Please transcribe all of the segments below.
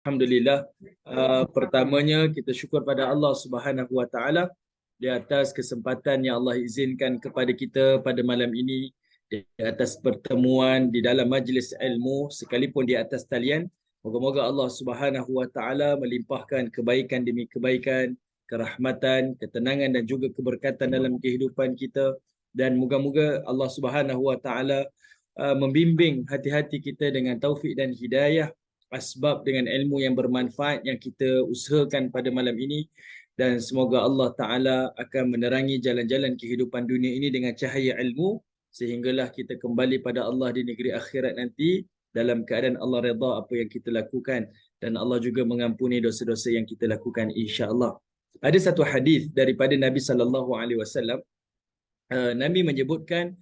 Alhamdulillah. Pertamanya kita syukur pada Allah Subhanahu Wa Taala di atas kesempatan yang Allah izinkan kepada kita pada malam ini, di atas pertemuan di dalam majlis ilmu sekalipun di atas talian. Moga-moga Allah Subhanahu Wa Taala melimpahkan kebaikan demi kebaikan, kerahmatan, ketenangan dan juga keberkatan dalam kehidupan kita, dan moga-moga Allah Subhanahu Wa Taala membimbing hati-hati kita dengan taufik dan hidayah, asbab dengan ilmu yang bermanfaat yang kita usahakan pada malam ini, dan semoga Allah Ta'ala akan menerangi jalan-jalan kehidupan dunia ini dengan cahaya ilmu sehinggalah kita kembali pada Allah di negeri akhirat nanti dalam keadaan Allah redha apa yang kita lakukan, dan Allah juga mengampuni dosa-dosa yang kita lakukan insya-Allah. Ada satu hadis daripada Nabi sallallahu alaihi wasallam. Nabi menyebutkan,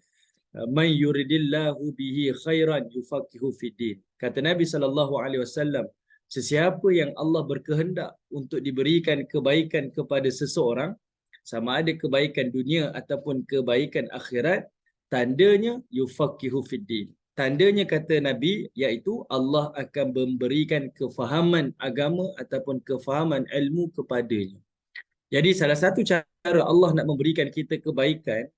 man yuridillahu bihi khairan yufaqihu fiddin. Kata Nabi SAW, sesiapa yang Allah berkehendak untuk diberikan kebaikan kepada seseorang, sama ada kebaikan dunia ataupun kebaikan akhirat, tandanya yufaqihu fiddin. Tandanya, kata Nabi, iaitu Allah akan memberikan kefahaman agama ataupun kefahaman ilmu kepadanya. Jadi salah satu cara Allah nak memberikan kita kebaikan,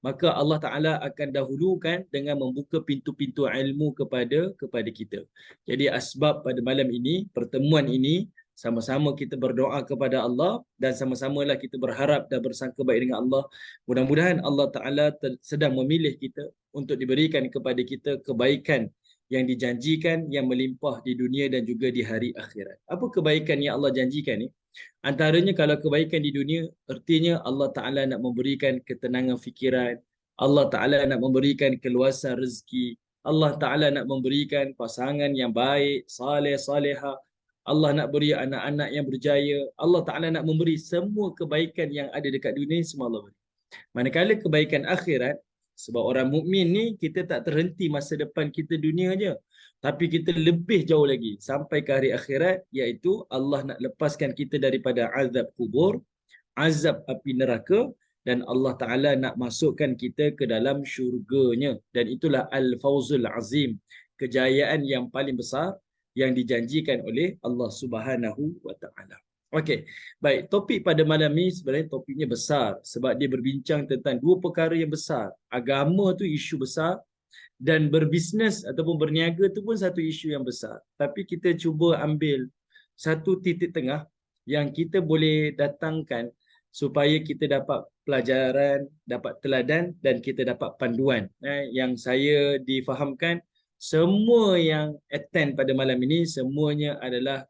maka Allah Ta'ala akan dahulukan dengan membuka pintu-pintu ilmu kepada kita. Jadi asbab pada malam ini, pertemuan ini, sama-sama kita berdoa kepada Allah dan sama-samalah kita berharap dan bersangka baik dengan Allah. Mudah-mudahan Allah Ta'ala sedang memilih kita untuk diberikan kepada kita kebaikan yang dijanjikan, yang melimpah di dunia dan juga di hari akhirat. Apa kebaikan yang Allah janjikan ni? Antaranya, kalau kebaikan di dunia, artinya Allah Ta'ala nak memberikan ketenangan fikiran, Allah Ta'ala nak memberikan keluasan rezeki, Allah Ta'ala nak memberikan pasangan yang baik, saleh, salehah, Allah nak beri anak-anak yang berjaya, Allah Ta'ala nak memberi semua kebaikan yang ada dekat dunia, semua Allah beri. Manakala kebaikan akhirat, sebab orang mukmin ni, kita tak terhenti masa depan kita dunia je, tapi kita lebih jauh lagi sampai ke hari akhirat, iaitu Allah nak lepaskan kita daripada azab kubur, azab api neraka, dan Allah Ta'ala nak masukkan kita ke dalam syurganya. Dan itulah Al-Fawzul Azim, kejayaan yang paling besar yang dijanjikan oleh Allah Subhanahu Wa Ta'ala. Okey, baik. Topik pada malam ni sebenarnya topiknya besar sebab dia berbincang tentang dua perkara yang besar. Agama tu isu besar, dan berbisnes ataupun berniaga tu pun satu isu yang besar. Tapi kita cuba ambil satu titik tengah yang kita boleh datangkan supaya kita dapat pelajaran, dapat teladan dan kita dapat panduan. Yang saya difahamkan, semua yang attend pada malam ini semuanya adalah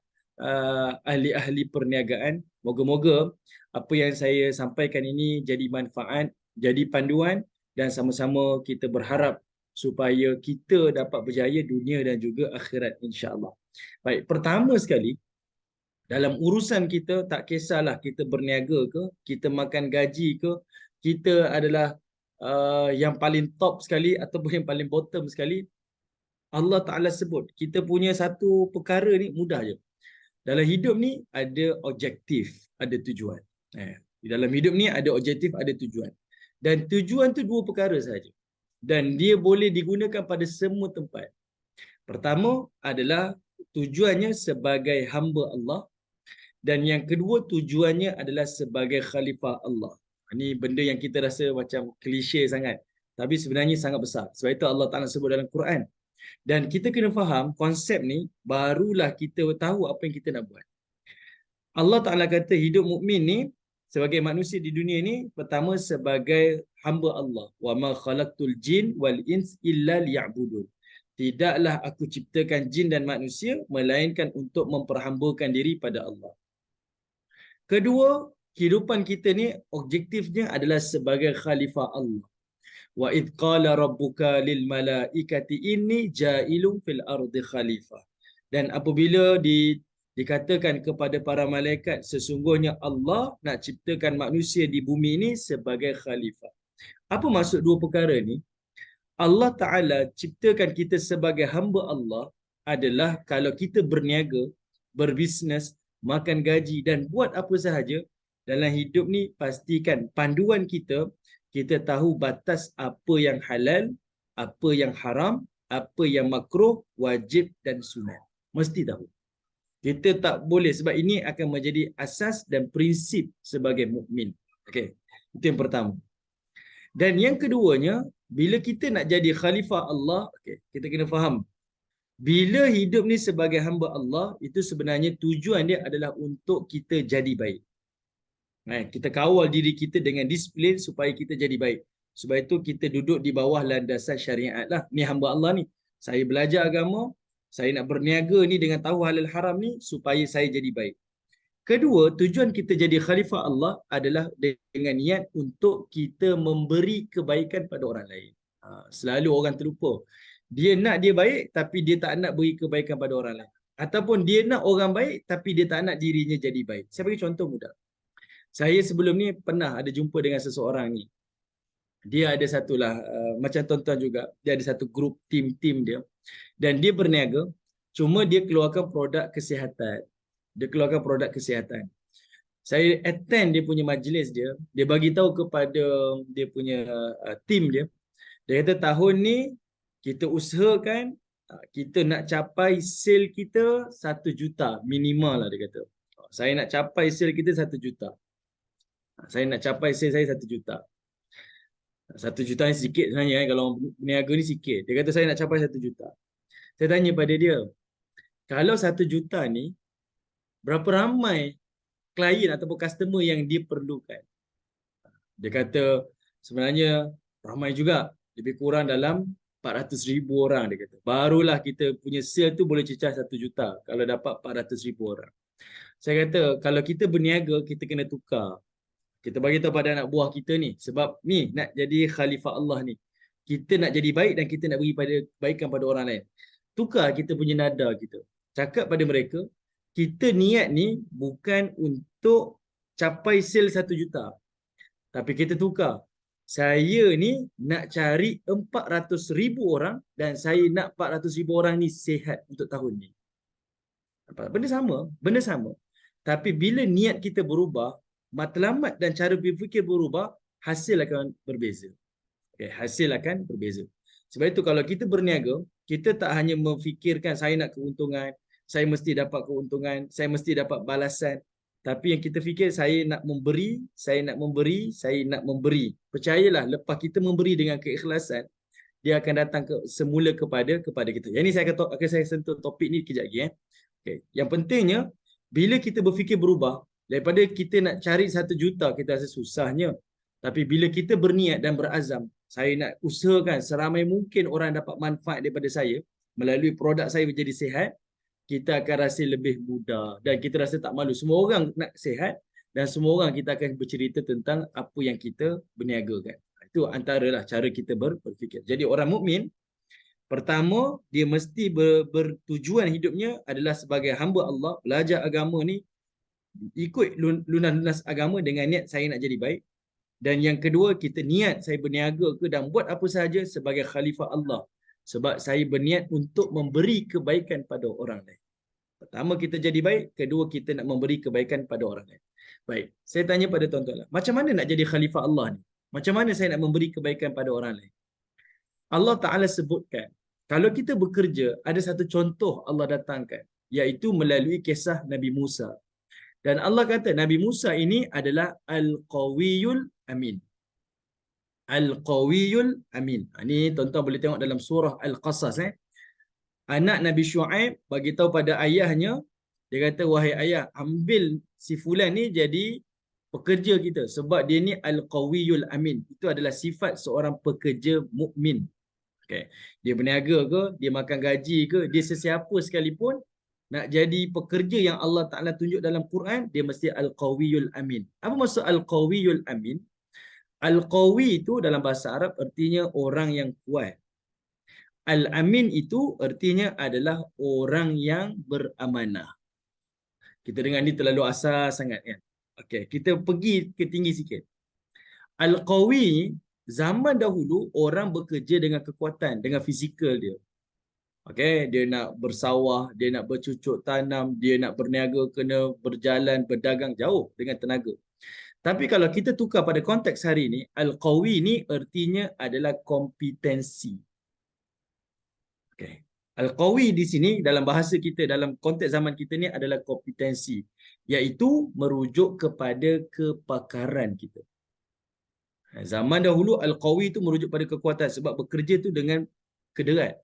ahli-ahli perniagaan. Moga-moga apa yang saya sampaikan ini jadi manfaat, jadi panduan, dan sama-sama kita berharap supaya kita dapat berjaya dunia dan juga akhirat insya-Allah. Baik, pertama sekali, dalam urusan kita, tak kisahlah kita berniaga ke, kita makan gaji ke, kita adalah yang paling top sekali ataupun yang paling bottom sekali, Allah Ta'ala sebut kita punya satu perkara ni mudah je. Dalam hidup ni ada objektif, ada tujuan. Di dalam hidup ni ada objektif, ada tujuan. Dan tujuan tu dua perkara sahaja. Dan dia boleh digunakan pada semua tempat. Pertama adalah tujuannya sebagai hamba Allah, dan yang kedua tujuannya adalah sebagai khalifah Allah. Ini benda yang kita rasa macam klise sangat, tapi sebenarnya sangat besar. Sebab itu Allah Ta'ala sebut dalam Quran. Dan kita kena faham konsep ni, barulah kita tahu apa yang kita nak buat. Allah Ta'ala kata hidup mukmin ni sebagai manusia di dunia ni, pertama sebagai hamba Allah. Wa ma khalaqtul jin wal ins illa liya'budun. Tidaklah aku ciptakan jin dan manusia melainkan untuk memperhambakan diri pada Allah. Kedua, kehidupan kita ni objektifnya adalah sebagai khalifah Allah. Wa id qala rabbuka lil malaikati inni ja'ilun fil ardi khalifah. Dan apabila dikatakan kepada para malaikat, sesungguhnya Allah nak ciptakan manusia di bumi ini sebagai khalifah. Apa maksud dua perkara ni? Allah Ta'ala ciptakan kita sebagai hamba Allah adalah kalau kita berniaga, berbisnes, makan gaji dan buat apa sahaja dalam hidup ni, pastikan panduan kita, kita tahu batas apa yang halal, apa yang haram, apa yang makruh, wajib dan sunat. Mesti tahu. Kita tak boleh, sebab ini akan menjadi asas dan prinsip sebagai mukmin. Okey. Itu yang pertama. Dan yang keduanya, bila kita nak jadi khalifah Allah, okey, kita kena faham. Bila hidup ni sebagai hamba Allah, itu sebenarnya tujuan dia adalah untuk kita jadi baik. Kita kawal diri kita dengan disiplin supaya kita jadi baik. Sebab itu kita duduk di bawah landasan syariat lah. Ni hamba Allah ni. Saya belajar agama, saya nak berniaga ni dengan tahu halal haram ni supaya saya jadi baik. Kedua, tujuan kita jadi khalifah Allah adalah dengan niat untuk kita memberi kebaikan pada orang lain. Selalu orang terlupa. Dia nak dia baik tapi dia tak nak beri kebaikan pada orang lain. Ataupun dia nak orang baik tapi dia tak nak dirinya jadi baik. Saya bagi contoh mudah. Saya sebelum ni pernah ada jumpa dengan seseorang ni. Dia ada satulah, macam tuan-tuan juga, dia ada satu grup tim dia. Dan dia berniaga, cuma dia keluarkan produk kesihatan. Dia keluarkan produk kesihatan. Saya attend dia punya majlis dia. Dia bagi tahu kepada dia punya tim dia. Dia kata tahun ni kita usahakan kita nak capai sale kita 1 juta minimal lah, dia kata. Saya nak capai sale kita 1 juta. Saya nak capai sale saya 1 juta. 1 juta ni sikit sebenarnya kalau berniaga ni sikit. Dia kata saya nak capai 1 juta. Saya tanya pada dia, kalau 1 juta ni berapa ramai klien ataupun customer yang dia perlukan? Dia kata sebenarnya ramai juga, lebih kurang dalam 400,000 orang, dia kata. Barulah kita punya sale tu boleh cecah 1 juta kalau dapat 400,000 orang. Saya kata kalau kita berniaga kita kena tukar. Kita bagi tahu pada anak buah kita ni, sebab ni nak jadi khalifah Allah ni. Kita nak jadi baik dan kita nak beri kebaikan pada orang lain. Tukar kita punya nada kita. Cakap pada mereka, kita niat ni bukan untuk capai sale 1 juta. Tapi kita tukar. Saya ni nak cari 400,000 orang dan saya nak 400,000 orang ni sihat untuk tahun ni. Benda sama. Tapi bila niat kita berubah, matlamat dan cara berfikir berubah, hasil akan berbeza. Okay, hasil akan berbeza. Sebab itu kalau kita berniaga, kita tak hanya memfikirkan saya nak keuntungan, saya mesti dapat keuntungan, saya mesti dapat balasan. Tapi yang kita fikir saya nak memberi, saya nak memberi, saya nak memberi. Percayalah, lepas kita memberi dengan keikhlasan, dia akan datang semula kepada kita. Yang ini akan saya sentuh topik ni kejap lagi. Okay. Yang pentingnya, bila kita berfikir berubah, daripada kita nak cari 1 juta, kita rasa susahnya. Tapi bila kita berniat dan berazam, saya nak usahakan seramai mungkin orang dapat manfaat daripada saya, melalui produk saya menjadi sihat, kita akan rasa lebih mudah dan kita rasa tak malu. Semua orang nak sihat dan semua orang kita akan bercerita tentang apa yang kita berniagakan. Itu antaralah cara kita berfikir. Jadi orang mukmin, pertama, dia mesti bertujuan hidupnya adalah sebagai hamba Allah, belajar agama ni, ikut lunas agama dengan niat saya nak jadi baik. Dan yang kedua, kita niat saya berniaga ke dan buat apa sahaja sebagai khalifah Allah. Sebab saya berniat untuk memberi kebaikan pada orang lain. Pertama, kita jadi baik. Kedua, kita nak memberi kebaikan pada orang lain. Baik, saya tanya pada tuan-tuan lah, macam mana nak jadi khalifah Allah ni? Macam mana saya nak memberi kebaikan pada orang lain? Allah Ta'ala sebutkan, kalau kita bekerja, ada satu contoh Allah datangkan, iaitu melalui kisah Nabi Musa. Dan Allah kata Nabi Musa ini adalah Al-Qawiyul Amin. Al-Qawiyul Amin. Ini tuan-tuan boleh tengok dalam surah Al-Qasas. Anak Nabi Shu'aib bagi tahu pada ayahnya, dia kata, wahai ayah, ambil si fulan ni jadi pekerja kita sebab dia ni Al-Qawiyul Amin. Itu adalah sifat seorang pekerja mukmin. Okay. Dia berniaga ke, dia makan gaji ke, dia sesiapa sekalipun, nak jadi pekerja yang Allah Ta'ala tunjuk dalam Quran, dia mesti Al-Qawiyul Amin. Apa maksud Al-Qawiyul Amin? Al-Qawi itu dalam bahasa Arab artinya orang yang kuat. Al-Amin itu artinya adalah orang yang beramanah. Kita dengar ni terlalu asal sangat kan. Okey, kita pergi ke tinggi sikit. Al-Qawi, zaman dahulu orang bekerja dengan kekuatan, dengan fizikal dia. Okey, dia nak bersawah, dia nak bercucuk tanam, dia nak berniaga, kena berjalan, berdagang jauh dengan tenaga. Tapi kalau kita tukar pada konteks hari ini, Al-Qawi ni artinya adalah kompetensi. Okay. Al-qawi di sini dalam bahasa kita, dalam konteks zaman kita ni adalah kompetensi, iaitu merujuk kepada kepakaran kita. Zaman dahulu Al-qawi itu merujuk pada kekuatan sebab bekerja tu dengan kederat.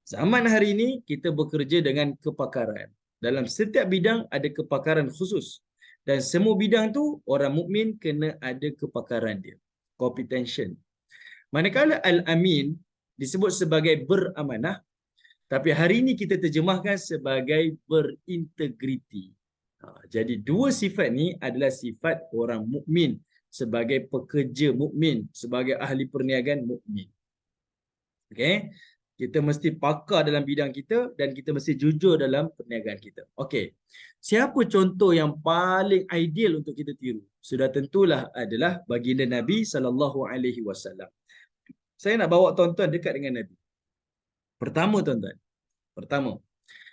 Zaman hari ini kita bekerja dengan kepakaran. Dalam setiap bidang ada kepakaran khusus. Dan semua bidang tu orang mukmin kena ada kepakaran dia. Competention. Manakala Al-Amin disebut sebagai beramanah, tapi hari ini kita terjemahkan sebagai berintegriti. Jadi dua sifat ni adalah sifat orang mukmin sebagai pekerja mukmin, sebagai ahli perniagaan mukmin. Okey. Kita mesti pakar dalam bidang kita dan kita mesti jujur dalam perniagaan kita. Okey. Siapa contoh yang paling ideal untuk kita tiru? Sudah tentulah adalah baginda Nabi SAW. Saya nak bawa tuan-tuan dekat dengan Nabi. Pertama tuan-tuan. Pertama,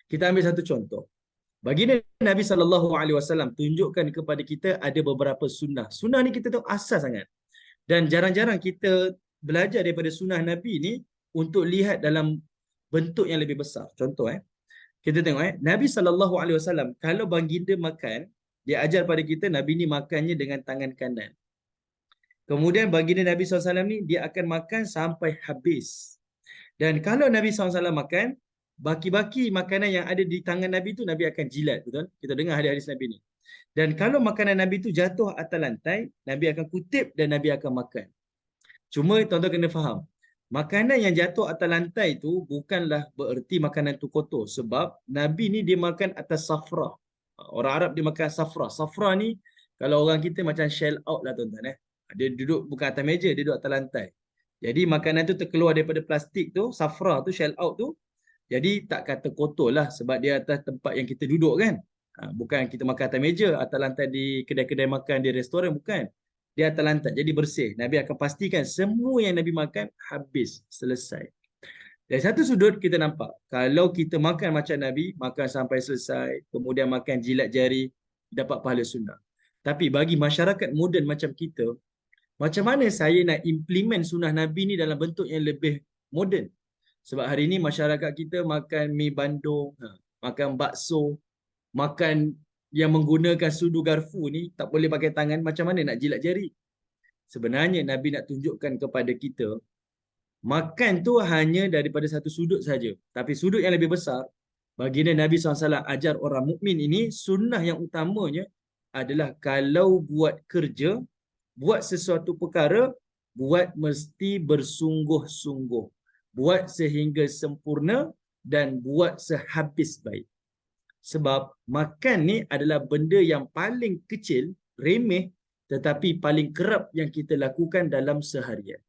kita ambil satu contoh. Baginda Nabi SAW tunjukkan kepada kita ada beberapa sunnah. Sunnah ni kita tahu asas sangat. Dan jarang-jarang kita belajar daripada sunnah Nabi ni untuk lihat dalam bentuk yang lebih besar. Contoh kita tengok Nabi SAW kalau baginda makan, dia ajar pada kita Nabi ni makannya dengan tangan kanan. Kemudian baginda Nabi SAW ni dia akan makan sampai habis. Dan kalau Nabi SAW makan, baki-baki makanan yang ada di tangan Nabi tu Nabi akan jilat, betul? Kita dengar hadis Nabi ni. Dan kalau makanan Nabi tu jatuh atas lantai, Nabi akan kutip dan Nabi akan makan. Cuma tuan-tuan kena faham, makanan yang jatuh atas lantai tu bukanlah bererti makanan tu kotor. Sebab Nabi ni dia makan atas safra. Orang Arab dia makan safra. Safra ni kalau orang kita macam shell out lah tuan-tuan. Dia duduk bukan atas meja, dia duduk atas lantai. Jadi makanan tu terkeluar daripada plastik tu, safra tu, shell out tu. Jadi tak kata kotor lah sebab dia atas tempat yang kita duduk kan. Bukan kita makan atas meja, atas lantai di kedai-kedai makan, di restoran, bukan. Dia atas lantai, jadi bersih. Nabi akan pastikan semua yang Nabi makan habis, selesai. Dari satu sudut kita nampak, kalau kita makan macam Nabi, makan sampai selesai, kemudian makan jilat jari, dapat pahala sunnah. Tapi bagi masyarakat moden macam kita, macam mana saya nak implement sunnah Nabi ni dalam bentuk yang lebih moden? Sebab hari ini masyarakat kita makan mi bandung, makan bakso, makan yang menggunakan sudu garfu ni tak boleh pakai tangan, macam mana nak jilat jari? Sebenarnya Nabi nak tunjukkan kepada kita, makan tu hanya daripada satu sudut saja. Tapi sudut yang lebih besar, baginda Nabi SAW ajar orang mukmin ini, sunnah yang utamanya adalah kalau buat kerja, buat sesuatu perkara, buat mesti bersungguh-sungguh. Buat sehingga sempurna dan buat sehabis baik. Sebab makan ni adalah benda yang paling kecil, remeh, tetapi paling kerap yang kita lakukan dalam seharian.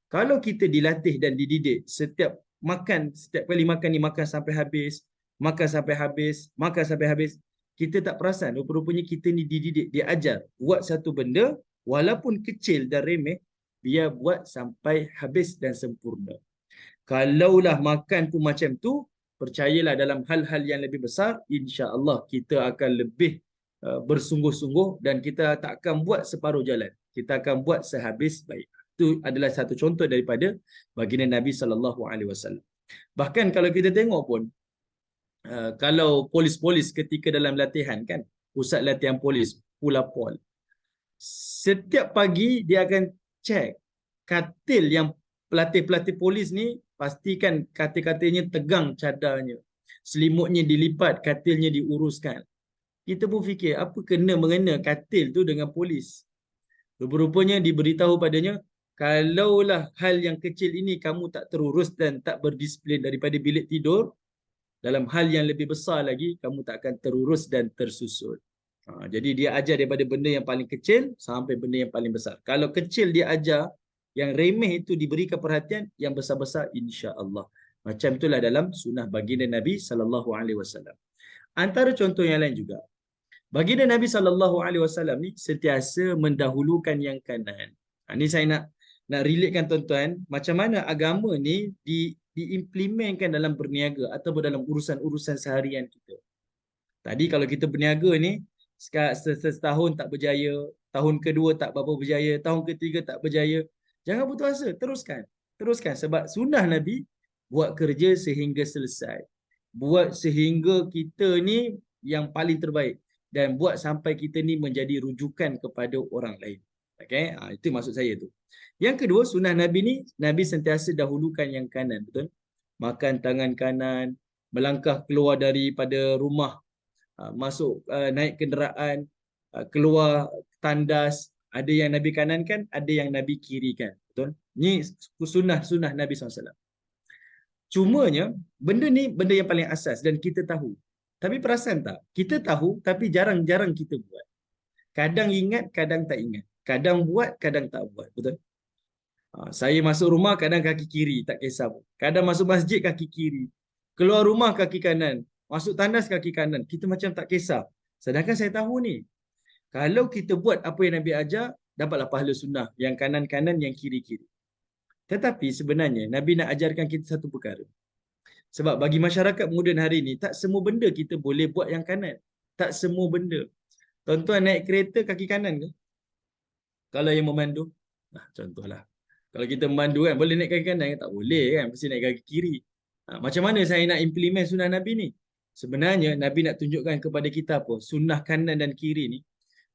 Kalau kita dilatih dan dididik, setiap kali makan ni makan sampai habis, makan sampai habis, makan sampai habis, kita tak perasan, rupa-rupanya kita ni dididik, diajar, buat satu benda, walaupun kecil dan remeh, biar buat sampai habis dan sempurna. Kalaulah makan pun macam tu, percayalah dalam hal-hal yang lebih besar, insya-Allah kita akan lebih bersungguh-sungguh dan kita tak akan buat separuh jalan. Kita akan buat sehabis baik. Itu adalah satu contoh daripada baginda Nabi SAW. Bahkan kalau kita tengok pun, kalau polis-polis ketika dalam latihan kan, pusat latihan polis, Pulapol, setiap pagi dia akan cek katil yang pelatih-pelatih polis ni, pastikan katil-katilnya tegang cadarnya, selimutnya dilipat, katilnya diuruskan. Kita pun fikir, apa kena mengena katil tu dengan polis? Rupa-rupanya diberitahu padanya, kalaulah hal yang kecil ini kamu tak terurus dan tak berdisiplin daripada bilik tidur, dalam hal yang lebih besar lagi, kamu tak akan terurus dan tersusun. Jadi dia ajar daripada benda yang paling kecil sampai benda yang paling besar. Kalau kecil dia ajar, yang remeh itu diberikan perhatian, yang besar-besar insya-Allah. Macam itulah dalam sunnah baginda Nabi SAW. Antara contoh yang lain juga, baginda Nabi SAW ni sentiasa mendahulukan yang kanan. Ini saya nak relatekan tuan-tuan, macam mana agama ni diimplementkan dalam berniaga ataupun dalam urusan-urusan seharian kita. Tadi kalau kita berniaga ni, setahun tak berjaya, tahun kedua tak berapa berjaya, tahun ketiga tak berjaya, jangan putus asa, teruskan. Teruskan sebab sunnah Nabi, buat kerja sehingga selesai. Buat sehingga kita ni yang paling terbaik dan buat sampai kita ni menjadi rujukan kepada orang lain. Okey, itu maksud saya tu. Yang kedua, sunnah Nabi ni, Nabi sentiasa dahulukan yang kanan, betul? Makan tangan kanan, melangkah keluar daripada rumah, masuk naik kenderaan, keluar tandas, ada yang Nabi kanankan, ada yang Nabi kirikan, betul? Ni sunnah Nabi SAW. Cumanya benda ni benda yang paling asas dan kita tahu. Tapi perasan tak? Kita tahu tapi jarang-jarang kita buat. Kadang ingat, kadang tak ingat. Kadang buat, kadang tak buat. Betul? Saya masuk rumah kadang kaki kiri, tak kisah pun. Kadang masuk masjid kaki kiri. Keluar rumah kaki kanan. Masuk tandas kaki kanan. Kita macam tak kisah. Sedangkan saya tahu ni, kalau kita buat apa yang Nabi ajar, dapatlah pahala sunnah. Yang kanan-kanan, yang kiri-kiri. Tetapi sebenarnya Nabi nak ajarkan kita satu perkara. Sebab bagi masyarakat moden hari ini, tak semua benda kita boleh buat yang kanan. Tak semua benda. Tuan-tuan naik kereta kaki kanan ke? Kalau yang memandu? Nah, contohlah. Kalau kita memandu kan, boleh naik kaki kanan ke? Tak boleh kan, mesti naik kaki kiri. Macam mana saya nak implement sunnah Nabi ni? Sebenarnya Nabi nak tunjukkan kepada kita apa? Sunnah kanan dan kiri ni.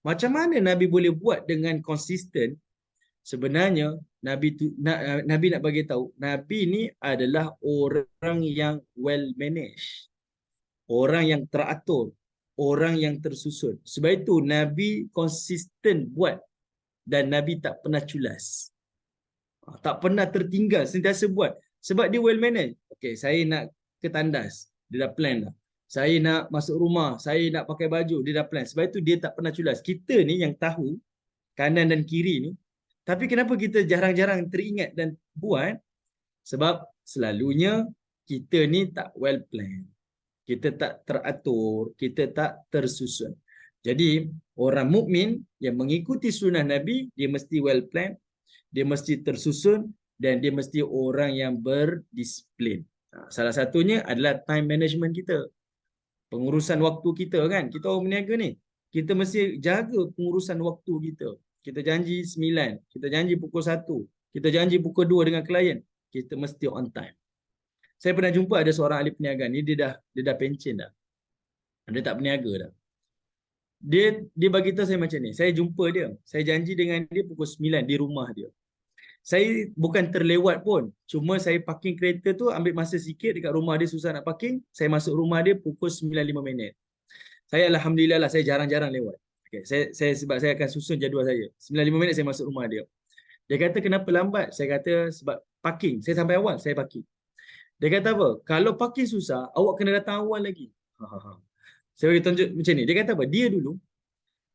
Macam mana Nabi boleh buat dengan konsisten? Sebenarnya Nabi nak bagi tahu, Nabi ni adalah orang yang well managed. Orang yang teratur, orang yang tersusun. Sebab itu Nabi konsisten buat dan Nabi tak pernah culas. Tak pernah tertinggal, sentiasa buat. Sebab dia well managed. Okey, saya nak ke tandas, dia dah plan dah. Saya nak masuk rumah, saya nak pakai baju, dia dah plan. Sebab itu dia tak pernah culas. Kita ni yang tahu kanan dan kiri ni, tapi kenapa kita jarang-jarang teringat dan buat? Sebab selalunya kita ni tak well plan. Kita tak teratur, kita tak tersusun. Jadi orang mukmin yang mengikuti sunnah Nabi, dia mesti well plan, dia mesti tersusun dan dia mesti orang yang berdisiplin. Salah satunya adalah time management kita. Pengurusan waktu kita kan. Kita orang berniaga ni, kita mesti jaga pengurusan waktu kita. Kita janji 9, kita janji pukul 1, kita janji pukul 2 dengan klien. Kita mesti on time. Saya pernah jumpa ada seorang ahli perniagaan ni, dia dah pencen dah. Dia tak berniaga dah. Dia bagi tahu saya macam ni. Saya jumpa dia. Saya janji dengan dia pukul 9 di rumah dia. Saya bukan terlewat pun. Cuma saya parking kereta tu, ambil masa sikit dekat rumah dia, susah nak parking. Saya masuk rumah dia pukul 9.05 minit. Saya alhamdulillah lah, saya jarang-jarang lewat. Okay, sebab saya akan susun jadual saya. 9.05 minit saya masuk rumah dia. Dia kata kenapa lambat? Saya kata sebab parking. Saya sampai awal, saya parking. Dia kata apa? Kalau parking susah, awak kena datang awal lagi. Saya bagi tunjuk macam ni. Dia kata apa? Dia dulu,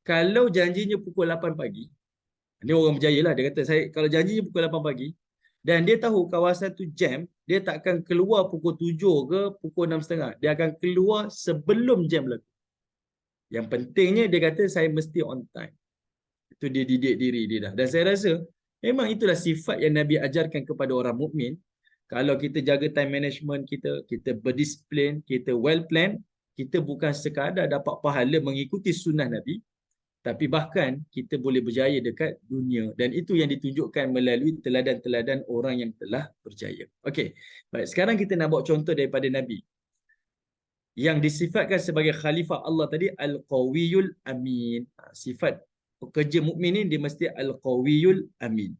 kalau janjinya pukul 8 pagi, dia orang berjaya lah. Dia kata, saya kalau janjinya pukul 8 pagi, dan dia tahu kawasan tu jam, dia tak akan keluar pukul 7 ke pukul 6.30. Dia akan keluar sebelum jam berlaku. Yang pentingnya, dia kata, saya mesti on time. Itu dia didik diri dia dah. Dan saya rasa, memang itulah sifat yang Nabi ajarkan kepada orang mukmin. Kalau kita jaga time management kita, kita berdisiplin, kita well plan, kita bukan sekadar dapat pahala mengikuti sunnah Nabi, tapi bahkan kita boleh berjaya dekat dunia. Dan itu yang ditunjukkan melalui teladan-teladan orang yang telah berjaya. Okey, baik. Sekarang kita nak buat contoh daripada Nabi yang disifatkan sebagai khalifah Allah tadi, Al-Qawiyul Amin. Sifat pekerja mukmin ni dia mesti Al-Qawiyul Amin.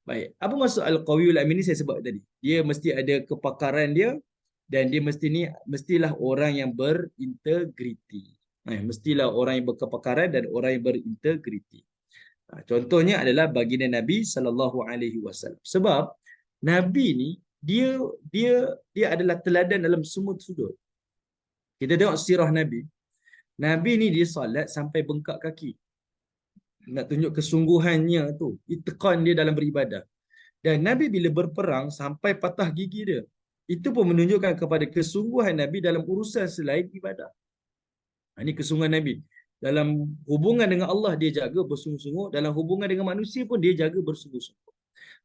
Baik, apa maksud Al-Qawiyul Amin ni saya sebut tadi? Dia mesti ada kepakaran dia dan dia mestilah orang yang berintegriti. Mestilah orang yang berkepakaran dan orang yang berintegriti. Contohnya adalah baginda Nabi SAW. Sebab Nabi ni dia adalah teladan dalam semua sudut. Kita tengok sirah Nabi. Nabi ni dia solat sampai bengkak kaki. Nak tunjuk kesungguhannya tu, itqan dia dalam beribadah. Dan Nabi bila berperang sampai patah gigi dia. Itu pun menunjukkan kepada kesungguhan Nabi dalam urusan selain ibadah. Ini kesungguhan Nabi. Dalam hubungan dengan Allah dia jaga bersungguh-sungguh, dalam hubungan dengan manusia pun dia jaga bersungguh-sungguh.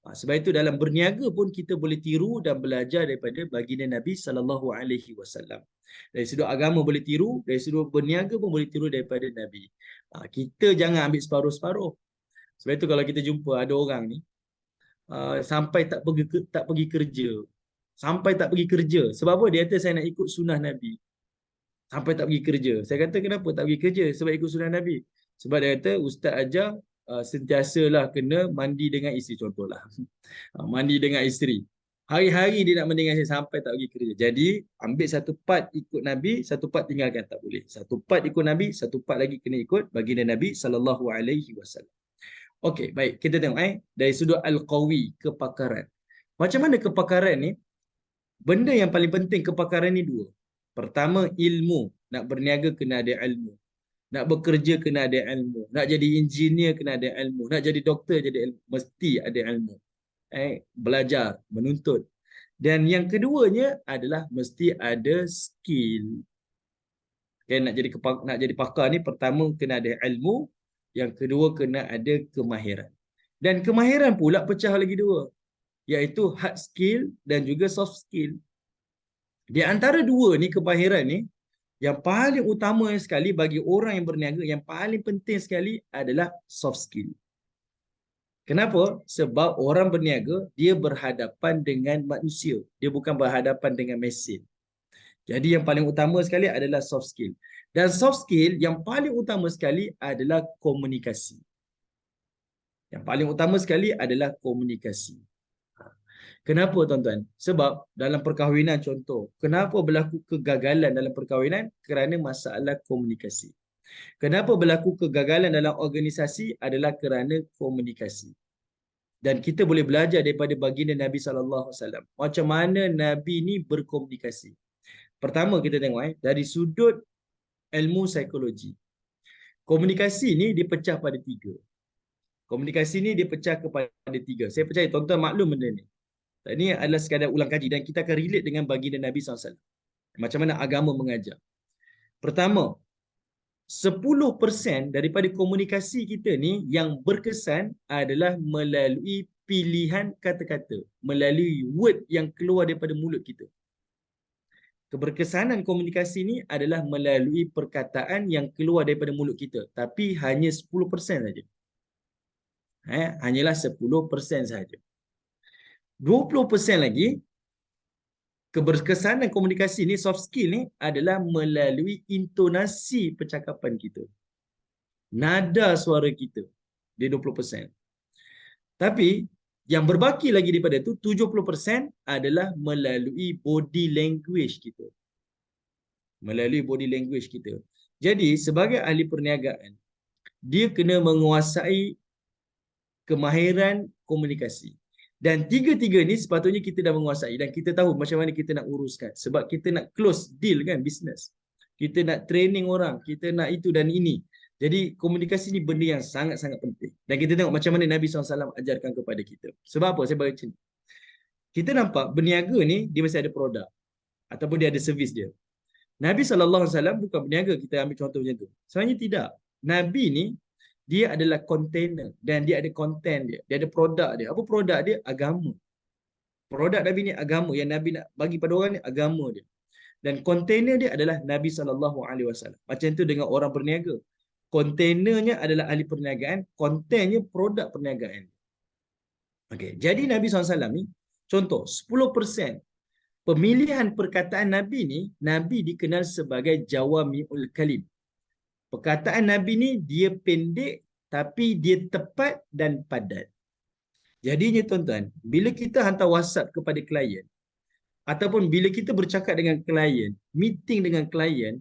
Sebab itu dalam berniaga pun kita boleh tiru dan belajar daripada baginda Nabi SAW. Dari sudut agama boleh tiru, dari sudut berniaga pun boleh tiru daripada Nabi. Kita jangan ambil separuh-separuh. Sebab itu kalau kita jumpa ada orang ni sampai tak pergi kerja, sampai tak pergi kerja. Sebab apa? Dia kata saya nak ikut sunnah Nabi. Sampai tak pergi kerja. Saya kata kenapa tak pergi kerja? Sebab ikut sunnah Nabi. Sebab dia kata ustaz ajar sentiasalah kena mandi dengan isteri, contohlah. Mandi dengan isteri. Hari-hari dia nak mandi dengan isteri sampai tak pergi kerja. Jadi ambil satu part ikut Nabi, satu part tinggalkan, tak boleh. Satu part ikut Nabi, satu part lagi kena ikut baginda Nabi sallallahu alaihi wasallam. Okey, baik. Kita tengok dari sudut al-qawi, kepakaran. Macam mana kepakaran ni? Benda yang paling penting kepakaran ni dua. Pertama, ilmu. Nak berniaga kena ada ilmu. Nak bekerja kena ada ilmu. Nak jadi engineer kena ada ilmu. Nak jadi doktor jadi ilmu. Mesti ada ilmu. Belajar, menuntut. Dan yang keduanya adalah mesti ada skill. Okay, nak jadi pakar ni pertama kena ada ilmu, yang kedua kena ada kemahiran. Dan kemahiran pula pecah lagi dua, iaitu hard skill dan juga soft skill. Di antara dua ni kemahiran ni, yang paling utama sekali bagi orang yang berniaga, yang paling penting sekali adalah soft skill. Kenapa? Sebab orang berniaga, dia berhadapan dengan manusia. Dia bukan berhadapan dengan mesin. Jadi yang paling utama sekali adalah soft skill. Dan soft skill yang paling utama sekali adalah komunikasi. Yang paling utama sekali adalah komunikasi. Kenapa tuan-tuan? Sebab dalam perkahwinan contoh, kenapa berlaku kegagalan dalam perkahwinan? Kerana masalah komunikasi. Kenapa berlaku kegagalan dalam organisasi? Adalah kerana komunikasi. Dan kita boleh belajar daripada baginda Nabi SAW. Macam mana Nabi ni berkomunikasi. Pertama kita tengok dari sudut ilmu psikologi. Komunikasi ni dipecah pada tiga. Komunikasi ni dipecah kepada tiga. Saya percaya tuan-tuan maklum benda ni. Ini adalah sekadar ulang kaji dan kita akan relate dengan baginda Nabi SAW. Macam mana agama mengajar. Pertama, 10% daripada komunikasi kita ni yang berkesan adalah melalui pilihan kata-kata. Melalui word yang keluar daripada mulut kita. Keberkesanan komunikasi ni adalah melalui perkataan yang keluar daripada mulut kita. Tapi hanya 10% saja. Hanyalah 10% saja. 20% lagi, keberkesanan komunikasi ni, soft skill ni adalah melalui intonasi percakapan kita. Nada suara kita. Dia 20%. Tapi yang berbaki lagi daripada itu, 70% adalah melalui body language kita. Melalui body language kita. Jadi sebagai ahli perniagaan, dia kena menguasai kemahiran komunikasi. Dan tiga-tiga ni sepatutnya kita dah menguasai dan kita tahu macam mana kita nak uruskan. Sebab kita nak close deal kan, business. Kita nak training orang, kita nak itu dan ini. Jadi komunikasi ni benda yang sangat-sangat penting. Dan kita tengok macam mana Nabi SAW ajarkan kepada kita. Sebab apa? Saya baca ni. Kita nampak berniaga ni dia mesti ada produk ataupun dia ada servis dia. Nabi SAW bukan berniaga, kita ambil contoh macam tu. Sebenarnya tidak. Nabi ni dia adalah container dan dia ada content dia. Dia ada produk dia. Apa produk dia? Agama. Produk Nabi ni agama. Yang Nabi nak bagi pada orang ni agama dia. Dan container dia adalah Nabi SAW. Macam tu dengan orang berniaga. Kontainernya adalah ahli perniagaan, kontennya produk perniagaan. Okey, jadi Nabi SAW ni, contoh 10% pemilihan perkataan Nabi ni, Nabi dikenal sebagai jawami'ul kalim. Perkataan Nabi ni dia pendek tapi dia tepat dan padat. Jadinya tuan-tuan, bila kita hantar WhatsApp kepada klien ataupun bila kita bercakap dengan klien, meeting dengan klien,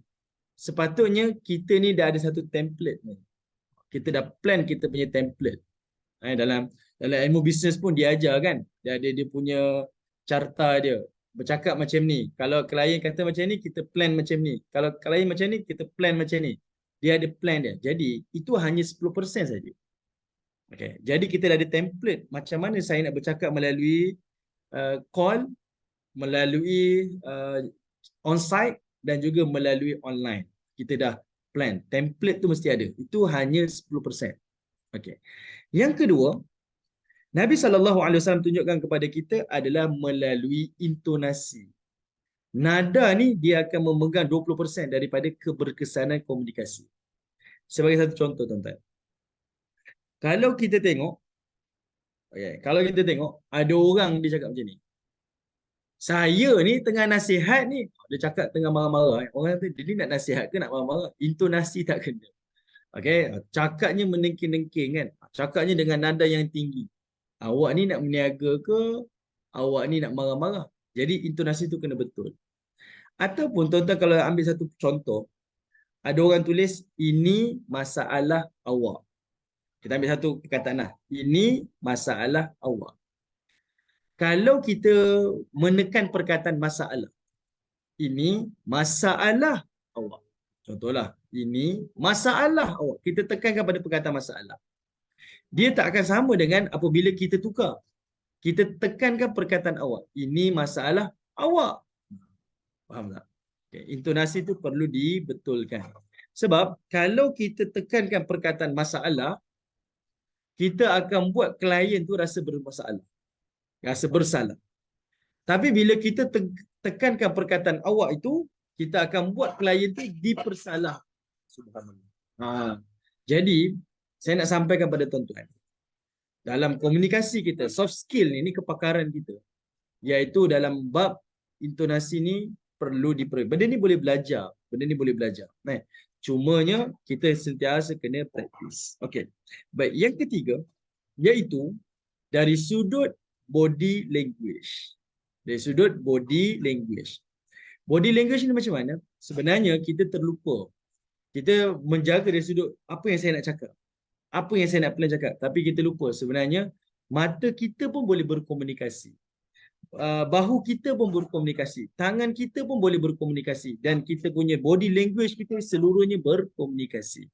sepatutnya kita ni dah ada satu template ni. Kita dah plan kita punya template. Dalam ilmu bisnes pun dia ajar kan. Dia punya carta dia. Bercakap macam ni. Kalau klien kata macam ni, kita plan macam ni. Kalau klien macam ni, kita plan macam ni. Dia ada plan dia. Jadi itu hanya 10% saja. Okay. Jadi kita dah ada template macam mana saya nak bercakap melalui call, melalui on-site dan juga melalui online. Kita dah plan. Template tu mesti ada. Itu hanya 10%. Okay. Yang kedua, Nabi SAW tunjukkan kepada kita adalah melalui intonasi. Nada ni dia akan memegang 20% daripada keberkesanan komunikasi. Sebagai satu contoh tuan-tuan. Kalau kita tengok, ada orang dia cakap macam ni. Saya ni tengah nasihat ni, dia cakap tengah marah-marah. Orang kata, dia ni nak nasihat ke nak marah-marah? Intonasi tak kena. Okey, cakapnya menengking-nengking kan. Cakapnya dengan nada yang tinggi. Awak ni nak meniaga ke? Awak ni nak marah-marah? Jadi intonasi tu kena betul. Ataupun tuan-tuan kalau ambil satu contoh, ada orang tulis ini masalah awak. Kita ambil satu perkataan lah. Ini masalah awak. Kalau kita menekan perkataan masalah, ini masalah awak. Contohlah, ini masalah awak. Kita tekankan pada perkataan masalah. Dia tak akan sama dengan apabila kita tukar. Kita tekankan perkataan awak. Ini masalah awak. Faham tak? Okay. Intonasi itu perlu dibetulkan. Sebab kalau kita tekankan perkataan masalah, kita akan buat klien tu rasa bermasalah. Rasa bersalah. Tapi bila kita tekankan perkataan awak itu, kita akan buat klien tu dipersalah. Subhanallah. Jadi, saya nak sampaikan pada tuan-tuan. Dalam komunikasi kita, soft skill ni kepakaran kita. Iaitu dalam bab intonasi ni perlu diperlukan. Benda ni boleh belajar. Benda ni boleh belajar. Cumanya kita sentiasa kena praktis. Okey. Baik, yang ketiga iaitu dari sudut body language. Dari sudut body language. Body language ni macam mana? Sebenarnya kita terlupa. Kita menjaga dari sudut apa yang saya nak cakap. Apa yang saya nak plan cakap. Tapi kita lupa sebenarnya mata kita pun boleh berkomunikasi. Bahu kita pun berkomunikasi. Tangan kita pun boleh berkomunikasi. Dan kita punya body language kita seluruhnya berkomunikasi.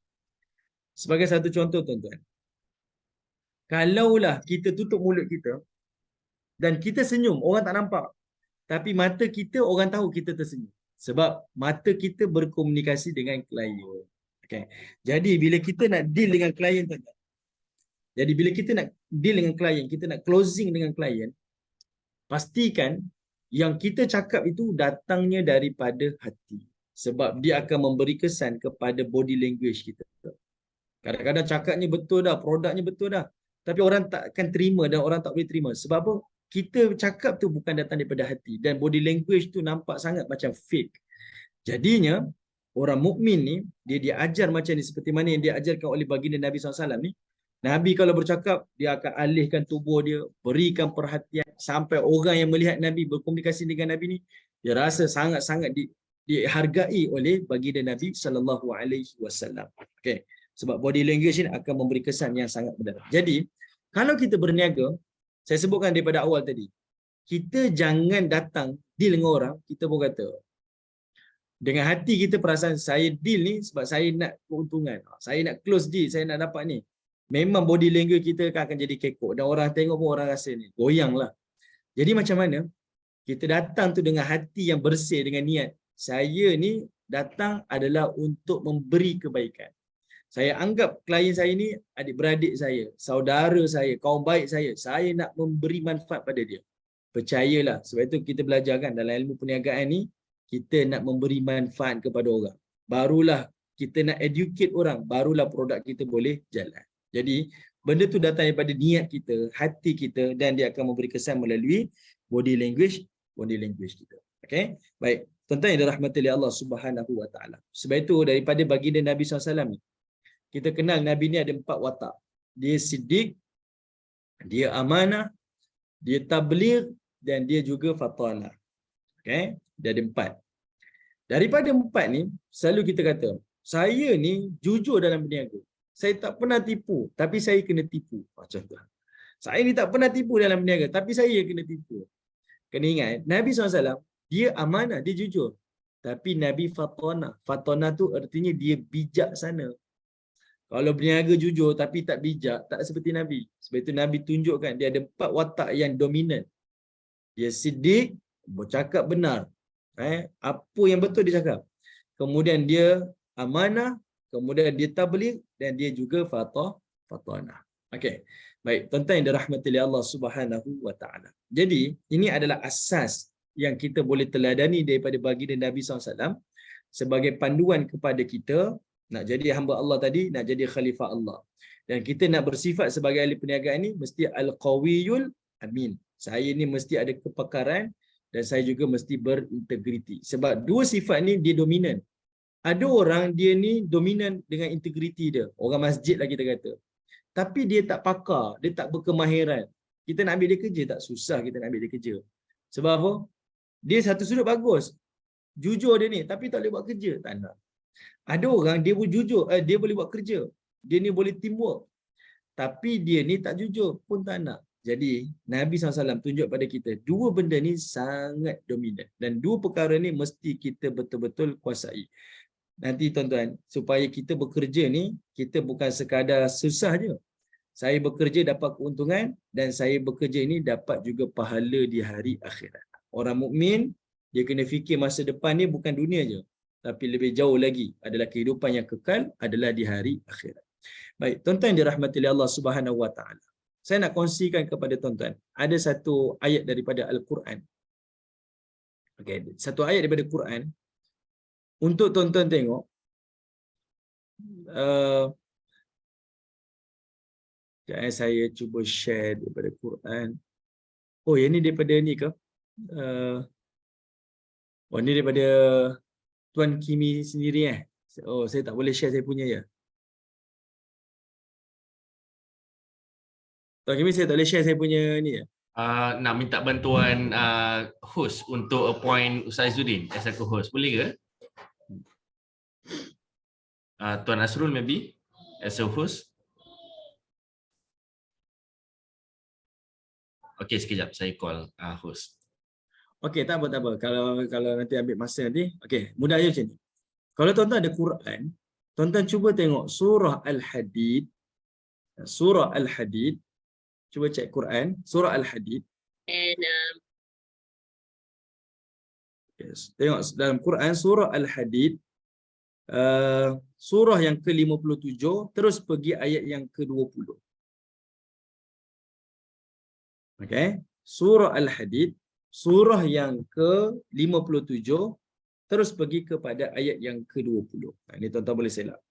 Sebagai satu contoh tuan-tuan. Kalaulah kita tutup mulut kita dan kita senyum, orang tak nampak. Tapi mata kita, orang tahu kita tersenyum. Sebab mata kita berkomunikasi dengan klien. Okay. Jadi bila kita nak deal dengan klien tuan-tuan. Jadi bila kita nak deal dengan klien, kita nak closing dengan klien, pastikan yang kita cakap itu datangnya daripada hati. Sebab dia akan memberi kesan kepada body language kita. Kadang-kadang cakapnya betul dah, produknya betul dah. Tapi orang tak akan terima dan orang tak boleh terima. Sebab apa? Kita cakap tu bukan datang daripada hati. Dan body language tu nampak sangat macam fake. Jadinya, orang mukmin ni, dia diajar macam ni. Seperti mana yang diajarkan oleh baginda Nabi SAW ni. Nabi kalau bercakap, dia akan alihkan tubuh dia, berikan perhatian. Sampai orang yang melihat Nabi berkomunikasi dengan Nabi ni, dia rasa sangat-sangat dihargai oleh baginda Nabi SAW. Okay. Sebab body language ni akan memberi kesan yang sangat benar. Jadi, kalau kita berniaga, saya sebutkan daripada awal tadi, kita jangan datang deal dengan orang, kita pun kata, dengan hati kita perasaan saya deal ni sebab saya nak keuntungan. Saya nak close deal, saya nak dapat ni. Memang body language kita akan jadi kekok. Dan orang tengok pun orang rasa ni, goyang lah. Jadi macam mana? Kita datang tu dengan hati yang bersih, dengan niat. Saya ni datang adalah untuk memberi kebaikan. Saya anggap klien saya ni adik-beradik saya, saudara saya, kaum baik saya. Saya nak memberi manfaat pada dia. Percayalah. Sebab itu kita belajar kan dalam ilmu perniagaan ni, kita nak memberi manfaat kepada orang. Barulah kita nak educate orang. Barulah produk kita boleh jalan. Jadi, benda tu datang daripada niat kita, hati kita dan dia akan memberi kesan melalui body language kita. Okay? Baik. Tuan-tuan yang dirahmati oleh Allah Subhanahu Wa Taala. Sebab itu daripada baginda Nabi SAW ni, kita kenal Nabi ni ada 4 watak. Dia siddiq, dia amanah, dia tabligh dan dia juga fatanah. Okay? Dia ada 4. Daripada 4 ni, selalu kita kata, saya ni jujur dalam berniaga. Saya tak pernah tipu, tapi saya kena tipu. Macam tu. Saya ni tak pernah tipu dalam berniaga, tapi saya kena tipu. Kena ingat, Nabi SAW, dia amanah, dia jujur. Tapi Nabi fatanah. Fatanah tu artinya dia bijaksana. Kalau berniaga jujur tapi tak bijak, tak seperti Nabi. Sebab itu Nabi tunjukkan dia ada 4 watak yang dominan. Dia siddiq, bercakap benar. Apa yang betul dia cakap. Kemudian dia amanah, kemudian dia tabligh dan dia juga fatanah. Okey. Baik, tuan-tuan yang dirahmati oleh Allah Subhanahu Wa Taala. Jadi, ini adalah asas yang kita boleh teladani daripada baginda Nabi SAW sebagai panduan kepada kita nak jadi hamba Allah tadi, nak jadi khalifah Allah. Dan kita nak bersifat sebagai ahli perniagaan ni mesti al-qawiyul amin. Saya ni mesti ada kepakaran dan saya juga mesti berintegriti. Sebab dua sifat ni dia dominan. Ada orang dia ni dominan dengan integriti dia. Orang masjid lah kita kata. Tapi dia tak pakar, dia tak berkemahiran. Kita nak ambil dia kerja, tak susah kita nak ambil dia kerja. Sebab apa? Dia satu sudut bagus. Jujur dia ni, tapi tak boleh buat kerja. Tak nak. Ada orang dia pun jujur, dia boleh buat kerja. Dia ni boleh teamwork. Tapi dia ni tak jujur pun tak nak. Jadi Nabi SAW tunjuk pada kita dua benda ni sangat dominan. Dan dua perkara ni mesti kita betul-betul kuasai. Nanti tuan-tuan, supaya kita bekerja ni, kita bukan sekadar susah je. Saya bekerja dapat keuntungan dan saya bekerja ini dapat juga pahala di hari akhirat. Orang mukmin dia kena fikir masa depan ni bukan dunia je. Tapi lebih jauh lagi adalah kehidupan yang kekal adalah di hari akhirat. Baik, tuan-tuan yang dirahmati oleh Allah Subhanahu Wa Taala. Saya nak kongsikan kepada tuan-tuan, ada satu ayat daripada Al-Quran. Okey, satu ayat daripada Quran untuk tuan-tuan tengok. Saya cuba share daripada Quran. Oh, yang ni daripada ni ke? Oh, ni daripada Tuan Kimi sendiri Oh, saya tak boleh share saya punya ya. Tuan Kimi, saya tak boleh share saya punya ni ya. Nak minta bantuan host untuk appoint Ustaz Izzuddin as a co-host. Boleh ke? Tuan Asrul maybe as a host. Okey, sekejap saya call host. Okey, tak apa. Kalau nanti ambil masa nanti. Okey, mudah je macam ni. Kalau tuan-tuan ada Quran, tuan-tuan cuba tengok surah Al-Hadid. Surah Al-Hadid. Cuba cek Quran, surah Al-Hadid. Yes. Tengok dalam Quran surah Al-Hadid, surah yang ke-57 terus pergi ayat yang ke-20. Okey, surah Al-Hadid, surah yang ke-57 terus pergi kepada ayat yang ke-20. Ini tuan-tuan boleh selak.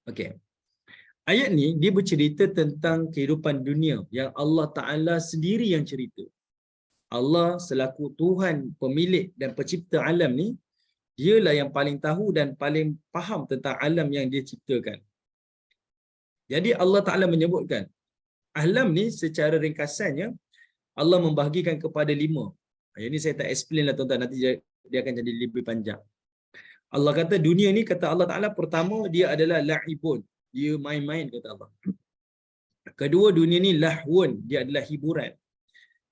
Okey. Ayat ni dia bercerita tentang kehidupan dunia yang Allah Ta'ala sendiri yang cerita. Allah selaku Tuhan, pemilik dan pencipta alam ni, dialah yang paling tahu dan paling faham tentang alam yang dia ciptakan. Jadi Allah Ta'ala menyebutkan, alam ni secara ringkasannya, Allah membahagikan kepada 5. Yang ni saya tak explain lah tuan-tuan, nanti dia akan jadi lebih panjang. Allah kata dunia ni, kata Allah Ta'ala, pertama dia adalah la'ibun. Dia main-main, kata Allah. Kedua, dunia ni lahwun, dia adalah hiburan.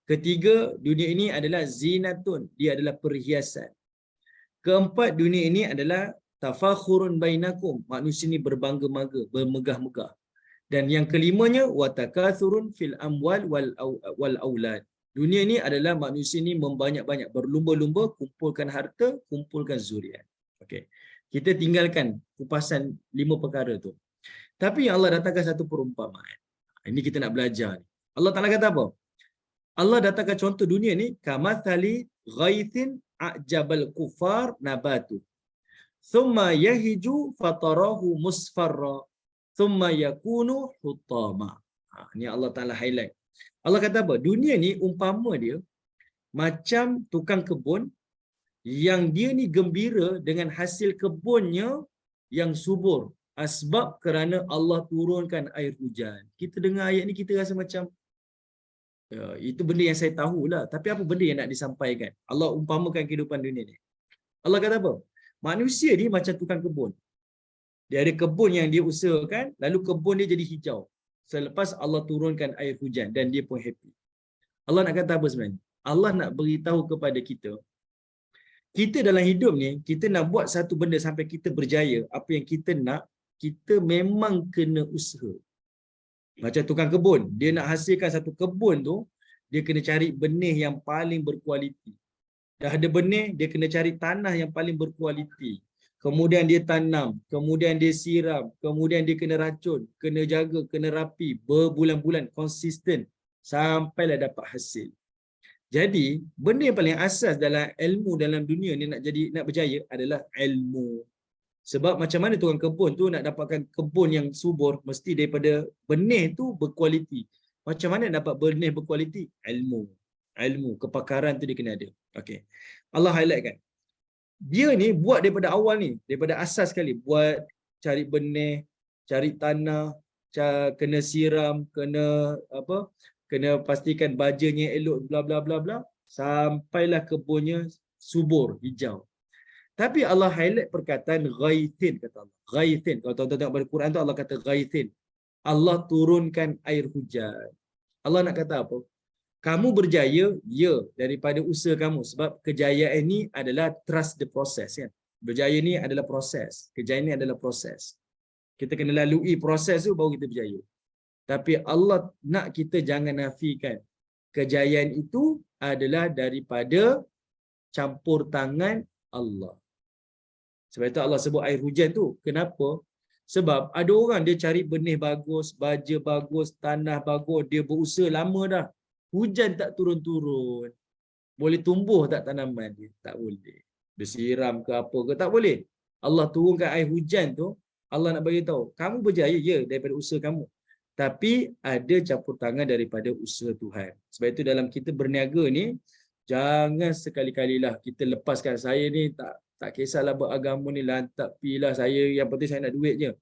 Ketiga, dunia ini adalah zinatun, dia adalah perhiasan. Keempat, dunia ini adalah tafakhurun bainakum, manusia ni berbangga-bangga, bermegah-megah. Dan yang kelimanya, watakathurun fil amwal wal aulad. Dunia ini adalah manusia ni membanyak-banyak, berlumba-lumba, kumpulkan harta, kumpulkan zuriat. Okey. Kita tinggalkan kupasan 5 perkara tu. Tapi Allah datangkan satu perumpamaan. Ini kita nak belajar ni. Allah Ta'ala kata apa? Allah datangkan contoh dunia ni, kamathali ghaithin a'jabal kufar nabatu. Thumma yahiju fatarahu musfarra. Thumma yakunu hutama. Ni Allah Ta'ala highlight. Allah kata apa? Dunia ni umpama dia macam tukang kebun yang dia ni gembira dengan hasil kebunnya yang subur. Sebab kerana Allah turunkan air hujan. Kita dengar ayat ni kita rasa macam itu benda yang saya tahulah. Tapi apa benda yang nak disampaikan? Allah umpamakan kehidupan dunia ni. Allah kata apa? Manusia ni macam tukang kebun. Dia ada kebun yang dia usahakan, lalu kebun dia jadi hijau. Selepas Allah turunkan air hujan dan dia pun happy. Allah nak kata apa sebenarnya? Allah nak beritahu kepada kita, kita dalam hidup ni, kita nak buat satu benda sampai kita berjaya, apa yang kita nak, kita memang kena usaha. Macam tukang kebun, dia nak hasilkan satu kebun tu, dia kena cari benih yang paling berkualiti. Dah ada benih, dia kena cari tanah yang paling berkualiti. Kemudian dia tanam, kemudian dia siram, kemudian dia kena racun, kena jaga, kena rapi, berbulan-bulan, konsisten, sampailah dapat hasil. Jadi, benda yang paling asas dalam ilmu dalam dunia ni nak berjaya adalah ilmu. Sebab macam mana tukang kebun tu nak dapatkan kebun yang subur, mesti daripada benih tu berkualiti. Macam mana dapat benih berkualiti? Ilmu. Ilmu, kepakaran tu dia kena ada. Okey. Allah highlight kan. Dia ni buat daripada awal ni, daripada asas sekali, buat cari benih, cari tanah, kena siram, kena apa? Kena pastikan bajanya elok, bla bla bla bla, sampailah kebunnya subur, hijau. Tapi Allah highlight perkataan ghaithin, kata Allah. Ghaithin. Kalau tuan-tuan tengok pada Quran tu Allah kata ghaithin. Allah turunkan air hujan. Allah nak kata apa? Kamu berjaya, ya, daripada usaha kamu. Sebab kejayaan ini adalah trust the process. Kan? Berjaya ni adalah proses. Kejayaan ni adalah proses. Kita kena lalui proses tu baru kita berjaya. Tapi Allah nak kita jangan nafikan. Kejayaan itu adalah daripada campur tangan Allah. Sebab itu Allah sebut air hujan tu. Kenapa? Sebab ada orang dia cari benih bagus, baja bagus, tanah bagus, dia berusaha lama dah. Hujan tak turun-turun. Boleh tumbuh tak tanaman dia? Tak boleh. Dia siram ke apa ke? Tak boleh. Allah turunkan air hujan tu, Allah nak bagi tahu, kamu berjaya ya daripada usaha kamu. Tapi ada campur tangan daripada usaha Tuhan. Sebab itu dalam kita berniaga ni, jangan sekali-kalilah kita lepaskan saya ni tak kisahlah beragama ni lantak pilah saya, yang penting saya nak duit je.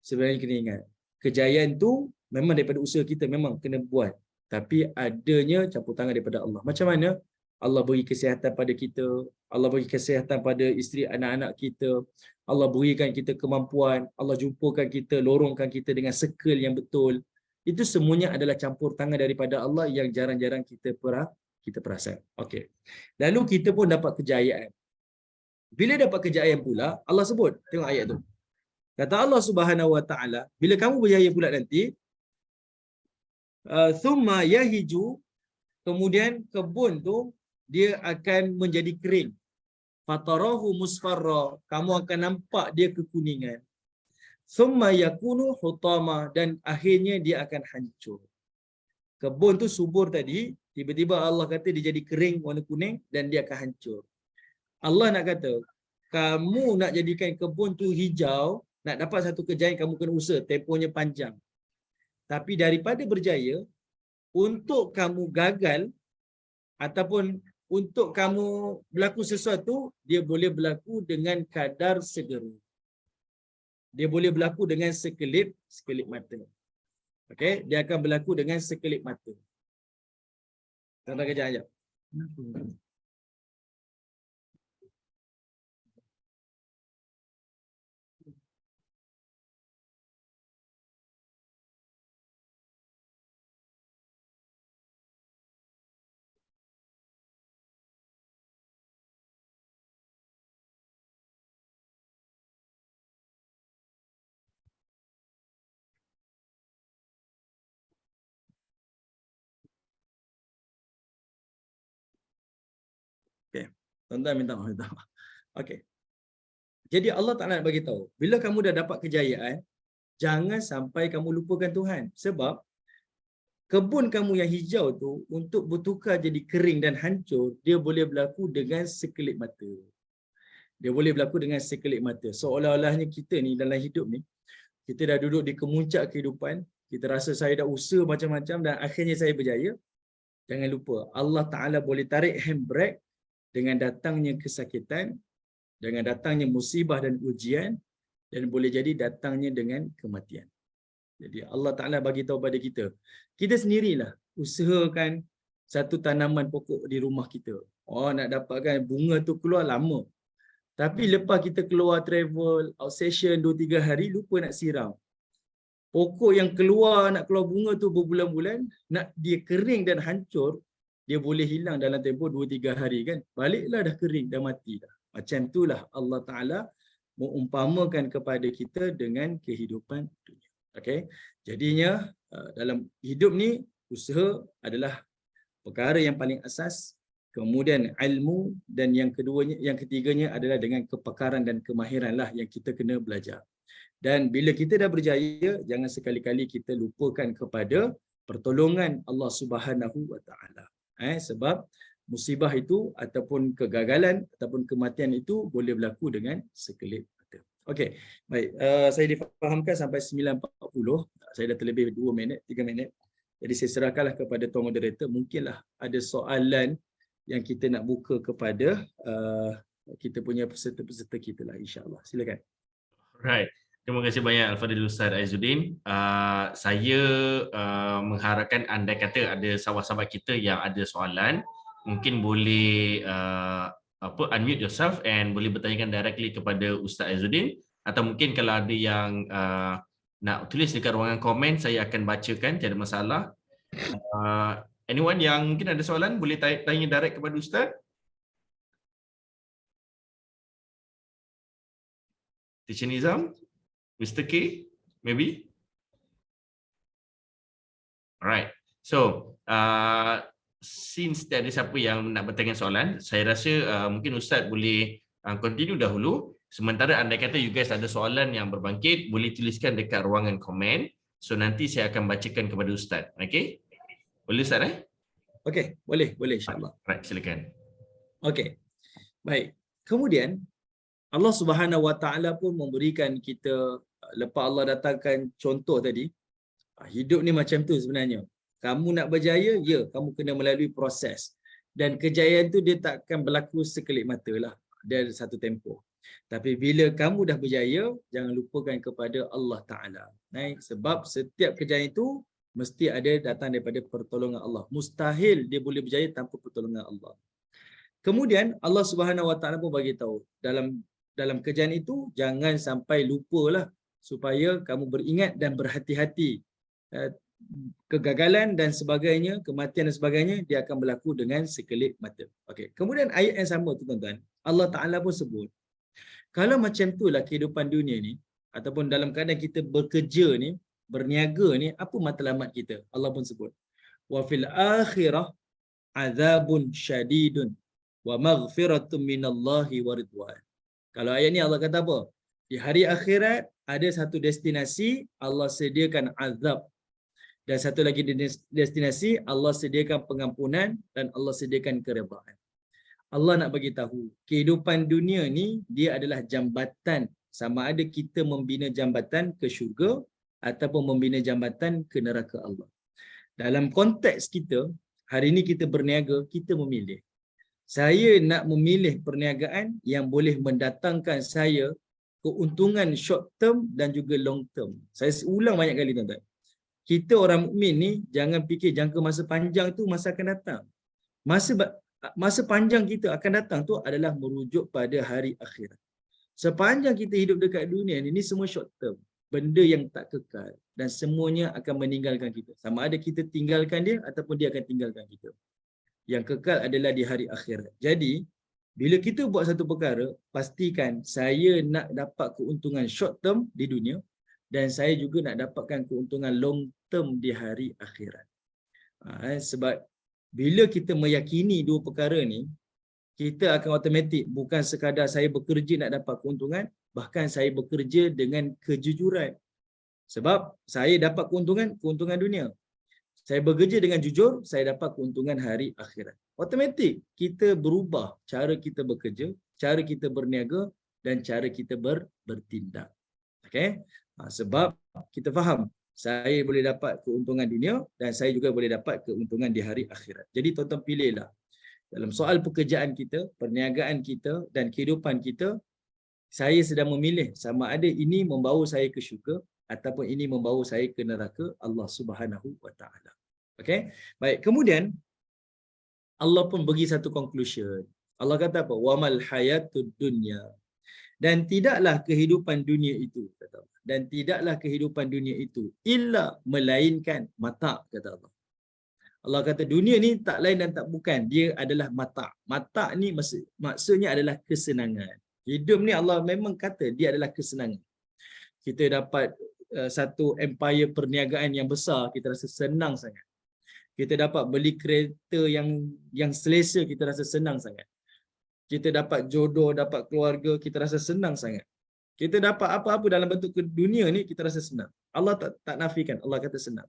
Sebenarnya kena ingat, kejayaan tu memang daripada usaha kita, memang kena buat. Tapi adanya campur tangan daripada Allah. Macam mana? Allah beri kesihatan pada kita, Allah beri kesihatan pada isteri anak-anak kita, Allah berikan kita kemampuan, Allah jumpakan kita, lorongkan kita dengan circle yang betul. Itu semuanya adalah campur tangan daripada Allah yang jarang-jarang kita perasan. Okey. Lalu kita pun dapat kejayaan. Bila dapat kejayaan pula, Allah sebut, tengok ayat tu. Kata Allah Subhanahu Wa Taala, bila kamu berjaya pula nanti, thumma yahiju, kemudian kebun tu dia akan menjadi kering. Fatarahu musfarra, kamu akan nampak dia kekuningan. Thumma yakunu hutama, dan akhirnya dia akan hancur. Kebun tu subur tadi, tiba-tiba Allah kata dia jadi kering warna kuning dan dia akan hancur. Allah nak kata, kamu nak jadikan kebun tu hijau, nak dapat satu kejayaan kamu kena usaha, tempohnya panjang. Tapi daripada berjaya, untuk kamu gagal ataupun untuk kamu berlaku sesuatu, dia boleh berlaku dengan kadar segera. Dia boleh berlaku dengan sekelip mata. Okey, dia akan berlaku dengan sekelip mata. Tentang kejap aja. Okey. Tuan-tuan minta maaf. Okey. Jadi Allah Taala nak bagi tahu, bila kamu dah dapat kejayaan, jangan sampai kamu lupakan Tuhan. Sebab kebun kamu yang hijau tu untuk bertukar jadi kering dan hancur, dia boleh berlaku dengan sekelip mata. Dia boleh berlaku dengan sekelip mata. Seolah-olahnya kita ni dalam hidup ni, kita dah duduk di kemuncak kehidupan, kita rasa saya dah usaha macam-macam dan akhirnya saya berjaya. Jangan lupa, Allah Ta'ala boleh tarik handbrake dengan datangnya kesakitan, dengan datangnya musibah dan ujian, dan boleh jadi datangnya dengan kematian. Jadi Allah Ta'ala bagi tahu pada kita, kita sendirilah usahakan satu tanaman pokok di rumah kita. Oh, nak dapatkan bunga tu keluar lama. Tapi lepas kita keluar travel, out session 2-3 hari, lupa nak siram. Pokok yang nak keluar bunga tu berbulan-bulan, nak dia kering dan hancur, dia boleh hilang dalam tempoh 2-3 hari kan. Baliklah dah kering, dah mati dah. Macam itulah Allah Ta'ala mengumpamakan kepada kita dengan kehidupan dunia. Okey. Jadinya dalam hidup ni usaha adalah perkara yang paling asas, kemudian ilmu, dan yang ketiganya adalah dengan kepakaran dan kemahiran lah yang kita kena belajar. Dan bila kita dah berjaya, jangan sekali-kali kita lupakan kepada pertolongan Allah Subhanahu Wa Taala. Sebab musibah itu ataupun kegagalan ataupun kematian itu boleh berlaku dengan sekelip mata. Okey, baik. Saya difahamkan sampai 9.40. Saya dah terlebih 2 minit, 3 minit. Jadi saya serahkanlah kepada tuan moderator, mungkinlah ada soalan yang kita nak buka kepada kita punya peserta-peserta kita lah, insya-Allah. Silakan. Right. Terima kasih banyak Al-Fadhil Ustaz Aizuddin. Saya mengharapkan andai kata ada sahabat-sahabat kita yang ada soalan, mungkin boleh unmute yourself and boleh bertanyakan directly kepada Ustaz Aizuddin, atau mungkin kalau ada yang nak tulis dekat ruangan komen, saya akan bacakan, tiada masalah. Anyone yang mungkin ada soalan boleh tanya direct kepada Ustaz. Teacher Nizam, Mr. K, maybe? Alright. So, since tiada siapa yang nak bertanya soalan, saya rasa mungkin Ustaz boleh continue dahulu. Sementara andai kata you guys ada soalan yang berbangkit, boleh tuliskan dekat ruangan komen. So, nanti saya akan bacakan kepada Ustaz. Okay? Boleh Ustaz Okay, boleh insya-Allah. Right, silakan. Okay, baik. Kemudian, Allah Subhanahu Wa Taala pun memberikan kita, lepas Allah datangkan contoh tadi, hidup ni macam tu sebenarnya. Kamu nak berjaya, ya, kamu kena melalui proses. Dan kejayaan tu dia tak akan berlaku sekelip mata lah. Dia ada satu tempoh. Tapi bila kamu dah berjaya, jangan lupakan kepada Allah Ta'ala. Sebab setiap kejayaan itu mesti ada datang daripada pertolongan Allah. Mustahil dia boleh berjaya tanpa pertolongan Allah. Kemudian Allah Subhanahu Wa Taala pun bagi tahu dalam kejayaan itu jangan sampai lupalah, supaya kamu beringat dan berhati-hati. Kegagalan dan sebagainya, kematian dan sebagainya, dia akan berlaku dengan sekelip mata. Okey. Kemudian ayat yang sama tu tuan-tuan, Allah Taala pun sebut, kalau macam itulah kehidupan dunia ni, ataupun dalam keadaan kita bekerja ni, berniaga ni, apa matlamat kita? Allah pun sebut, wa fil akhirah azabun syadidun wa maghfiratun minallahi wa ridwan. Kalau ayat ni Allah kata apa? Di hari akhirat ada satu destinasi Allah sediakan azab, dan satu lagi destinasi Allah sediakan pengampunan dan Allah sediakan keredaan. Allah nak bagi tahu kehidupan dunia ni dia adalah jambatan, sama ada kita membina jambatan ke syurga ataupun membina jambatan ke neraka Allah. Dalam konteks kita hari ini kita berniaga, kita memilih. Saya nak memilih perniagaan yang boleh mendatangkan saya keuntungan short term dan juga long term. Saya ulang banyak kali tuan-tuan. Kita orang mukmin ni jangan fikir jangka masa panjang tu masa akan datang. Masa panjang kita akan datang tu adalah merujuk pada hari akhirat. Sepanjang kita hidup dekat dunia ni semua short term, benda yang tak kekal, dan semuanya akan meninggalkan kita. Sama ada kita tinggalkan dia ataupun dia akan tinggalkan kita. Yang kekal adalah di hari akhirat. Jadi, bila kita buat satu perkara, pastikan saya nak dapat keuntungan short term di dunia dan saya juga nak dapatkan keuntungan long term di hari akhirat. Sebab bila kita meyakini dua perkara ni, kita akan automatik bukan sekadar saya bekerja nak dapat keuntungan, bahkan saya bekerja dengan kejujuran. Sebab saya dapat keuntungan dunia. Saya bekerja dengan jujur, saya dapat keuntungan hari akhirat. Automatik kita berubah cara kita bekerja, cara kita berniaga dan cara kita bertindak. Okey? Sebab kita faham saya boleh dapat keuntungan dunia dan saya juga boleh dapat keuntungan di hari akhirat. Jadi tuan-tuan pilihlah. Dalam soal pekerjaan kita, perniagaan kita dan kehidupan kita, saya sedang memilih sama ada ini membawa saya ke syurga ataupun ini membawa saya ke neraka Allah Subhanahu Wa Taala. Okey? Baik, kemudian Allah pun bagi satu conclusion. Allah kata apa? Wamal hayatud dunya. Dan tidaklah kehidupan dunia itu, kata Allah. Dan tidaklah kehidupan dunia itu illa melainkan mata', kata Allah. Allah kata dunia ni tak lain dan tak bukan, dia adalah mata'. Mata' ni maksudnya adalah kesenangan. Hidup ni Allah memang kata dia adalah kesenangan. Kita dapat satu empire perniagaan yang besar, kita rasa senang sangat. Kita dapat beli kereta yang selesa, kita rasa senang sangat. Kita dapat jodoh, dapat keluarga, kita rasa senang sangat. Kita dapat apa-apa dalam bentuk dunia ni, kita rasa senang. Allah tak nafikan, Allah kata senang.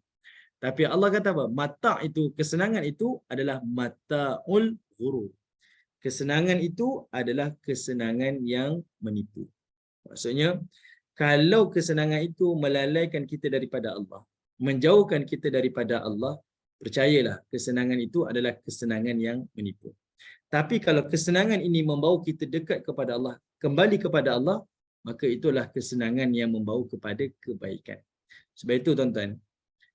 Tapi Allah kata apa? Mata' itu, kesenangan itu adalah mata'ul ghurur. Kesenangan itu adalah kesenangan yang menipu. Maksudnya, kalau kesenangan itu melalaikan kita daripada Allah, menjauhkan kita daripada Allah, percayalah kesenangan itu adalah kesenangan yang menipu. Tapi kalau kesenangan ini membawa kita dekat kepada Allah, kembali kepada Allah, maka itulah kesenangan yang membawa kepada kebaikan. Sebab itu tuan-tuan,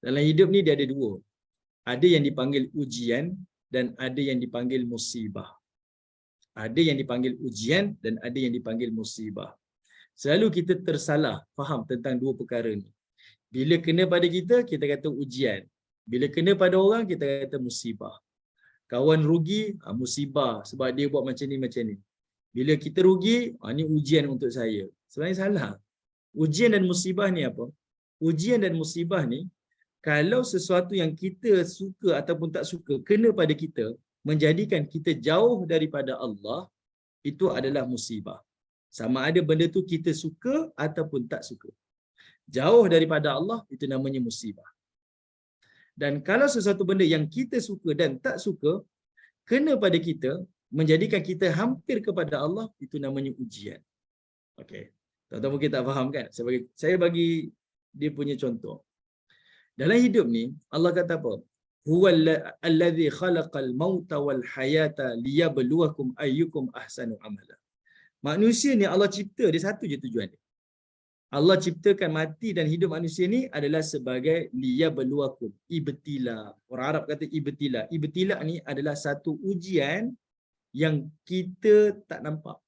dalam hidup ni dia ada dua. Ada yang dipanggil ujian dan ada yang dipanggil musibah. Ada yang dipanggil ujian dan ada yang dipanggil musibah. Selalu kita tersalah faham tentang dua perkara ni. Bila kena pada kita, kita kata ujian. Bila kena pada orang, kita kata musibah. Kawan rugi, musibah sebab dia buat macam ni. Bila kita rugi, ni ujian untuk saya. Sebenarnya salah. Ujian dan musibah ni apa? Ujian dan musibah ni, kalau sesuatu yang kita suka ataupun tak suka kena pada kita, menjadikan kita jauh daripada Allah, itu adalah musibah. Sama ada benda tu kita suka ataupun tak suka. Jauh daripada Allah, itu namanya musibah. Dan kalau sesuatu benda yang kita suka dan tak suka kena pada kita, menjadikan kita hampir kepada Allah, itu namanya ujian. Okey. Tuan-tuan mungkin tak faham kan? Saya bagi dia punya contoh. Dalam hidup ni, Allah kata apa? Huwal allazi khalaqal mauta wal hayata liyabluwakum ayyukum ahsanu amala. Manusia ni Allah cipta, dia satu je tujuan dia. Allah ciptakan mati dan hidup manusia ni adalah sebagai liyabluwakum, ibtila. Orang Arab kata ibtila. Ibtila ni adalah satu ujian yang kita tak nampak.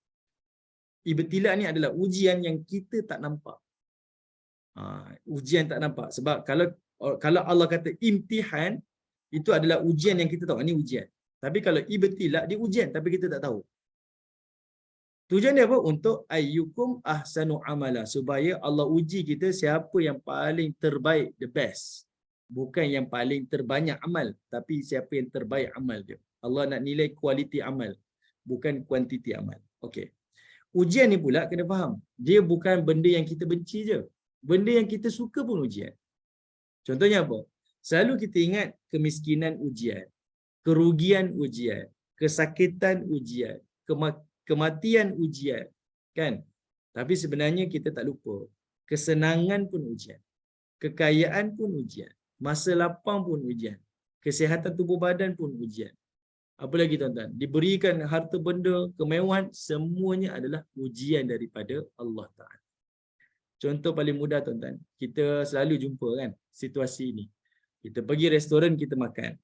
Ibtila ni adalah ujian yang kita tak nampak. Ujian tak nampak. Sebab kalau Allah kata imtihan, itu adalah ujian yang kita tahu. Ini ujian. Tapi kalau ibtila, dia ujian tapi kita tak tahu. Tujuan dia apa? Untuk ayyukum ahsanu amala. Supaya Allah uji kita siapa yang paling terbaik, the best. Bukan yang paling terbanyak amal. Tapi siapa yang terbaik amal dia. Allah nak nilai kualiti amal. Bukan kuantiti amal. Okey. Ujian ni pula kena faham. Dia bukan benda yang kita benci je. Benda yang kita suka pun ujian. Contohnya apa? Selalu kita ingat kemiskinan ujian. Kerugian ujian. Kesakitan ujian. Kematian ujian, kan? Tapi sebenarnya kita tak lupa, kesenangan pun ujian, kekayaan pun ujian, masa lapang pun ujian, kesihatan tubuh badan pun ujian. Apa lagi tuan-tuan? Diberikan harta benda, kemewahan, semuanya adalah ujian daripada Allah Ta'ala. Contoh paling mudah tuan-tuan, kita selalu jumpa kan situasi ini. Kita pergi restoran, kita makan.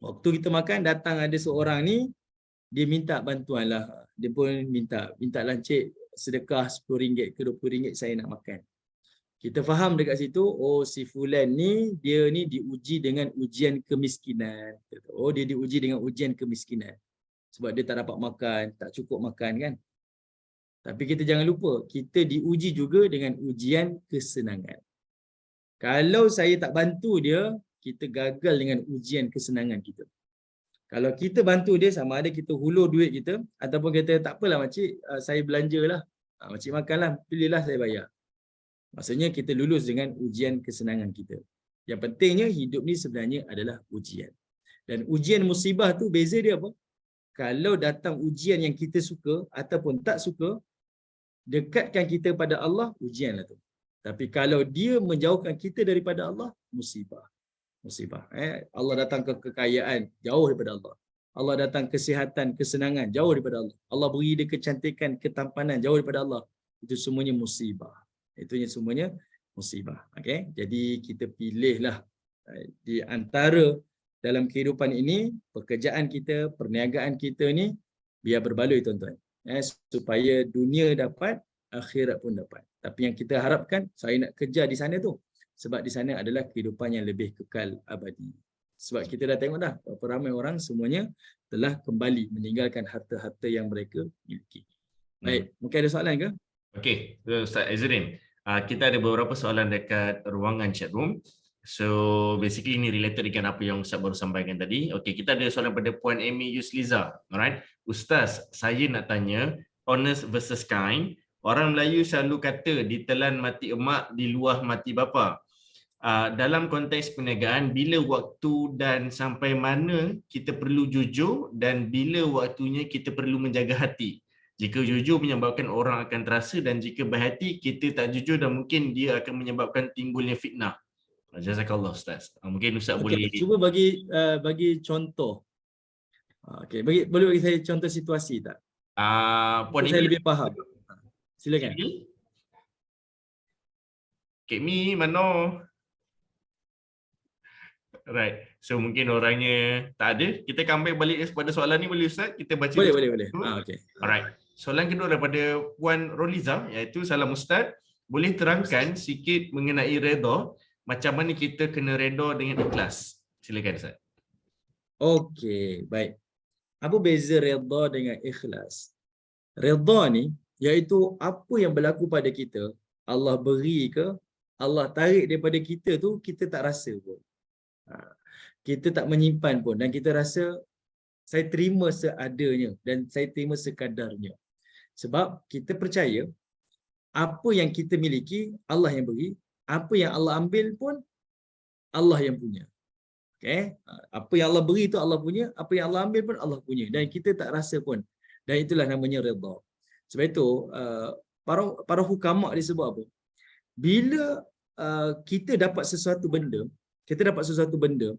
Waktu kita makan, datang ada seorang ni, dia minta bantuan lah. Dia pun minta lah cik sedekah RM10 ke RM20 saya nak makan. Kita faham dekat situ, oh si fulan ni, dia ni diuji dengan ujian kemiskinan. Oh dia diuji dengan ujian kemiskinan. Sebab dia tak dapat makan, tak cukup makan kan. Tapi kita jangan lupa, kita diuji juga dengan ujian kesenangan. Kalau saya tak bantu dia, kita gagal dengan ujian kesenangan kita. Kalau kita bantu dia, sama ada kita hulur duit kita ataupun kita tak apalah makcik, saya belanjalah, makcik makanlah, pilihlah saya bayar. Maksudnya kita lulus dengan ujian kesenangan kita. Yang pentingnya hidup ni sebenarnya adalah ujian. Dan ujian musibah tu beza dia apa? Kalau datang ujian yang kita suka ataupun tak suka, dekatkan kita pada Allah, ujianlah tu. Tapi kalau dia menjauhkan kita daripada Allah, musibah. Allah datang ke kekayaan, jauh daripada Allah. Allah datang kesihatan, kesenangan, jauh daripada Allah. Allah beri dia kecantikan, ketampanan, jauh daripada Allah. Itu semuanya musibah. Itunya semuanya musibah. Okay? Jadi kita pilihlah di antara dalam kehidupan ini, pekerjaan kita, perniagaan kita ni biar berbaloi tuan-tuan. Supaya dunia dapat, akhirat pun dapat. Tapi yang kita harapkan, saya nak kerja di sana tu. Sebab di sana adalah kehidupan yang lebih kekal abadi. Sebab kita dah tengok dah, berapa ramai orang semuanya telah kembali meninggalkan harta-harta yang mereka miliki. Baik, mungkin ada soalan ke? Okey, Ustaz Azrin. Kita ada beberapa soalan dekat ruangan chat room. So basically ini related dengan apa yang Ustaz baru sampaikan tadi. Okey, kita ada soalan pada Puan Amy Yusliza. Alright. Ustaz, saya nak tanya, honest versus kind. Orang Melayu selalu kata ditelan mati emak, diluah mati bapa. Dalam konteks perniagaan, bila waktu dan sampai mana kita perlu jujur dan bila waktunya kita perlu menjaga hati. Jika jujur menyebabkan orang akan terasa dan jika berhati kita tak jujur dan mungkin dia akan menyebabkan timbulnya fitnah. Jazakallah Ustaz. Mungkin Ustaz Okey, boleh cuba bagi contoh. Okey, boleh bagi saya contoh situasi tak? Puan Untuk saya Imi, lebih faham. Silakan. Kak Mi mana? Right. So mungkin orangnya tak ada. Kita comeback balik kepada soalan ni boleh Ustaz? Kita baca Boleh, dulu. boleh, boleh. Okey. Alright. Soalan kedua daripada Puan Roliza iaitu, salam Ustaz, boleh terangkan sikit mengenai redha, macam mana kita kena redha dengan ikhlas? Silakan Ustaz. Okey, baik. Apa beza redha dengan ikhlas? Redha ni iaitu apa yang berlaku pada kita, Allah beri ke, Allah tarik daripada kita tu, kita tak rasa pun. Kita tak menyimpan pun dan kita rasa saya terima seadanya dan saya terima sekadarnya. Sebab kita percaya apa yang kita miliki Allah yang beri, apa yang Allah ambil pun Allah yang punya. Okay? Apa yang Allah beri itu Allah punya, apa yang Allah ambil pun Allah punya dan kita tak rasa pun. Dan itulah namanya redha. Sebab itu para hukama dia sebut apa? Bila kita dapat sesuatu benda,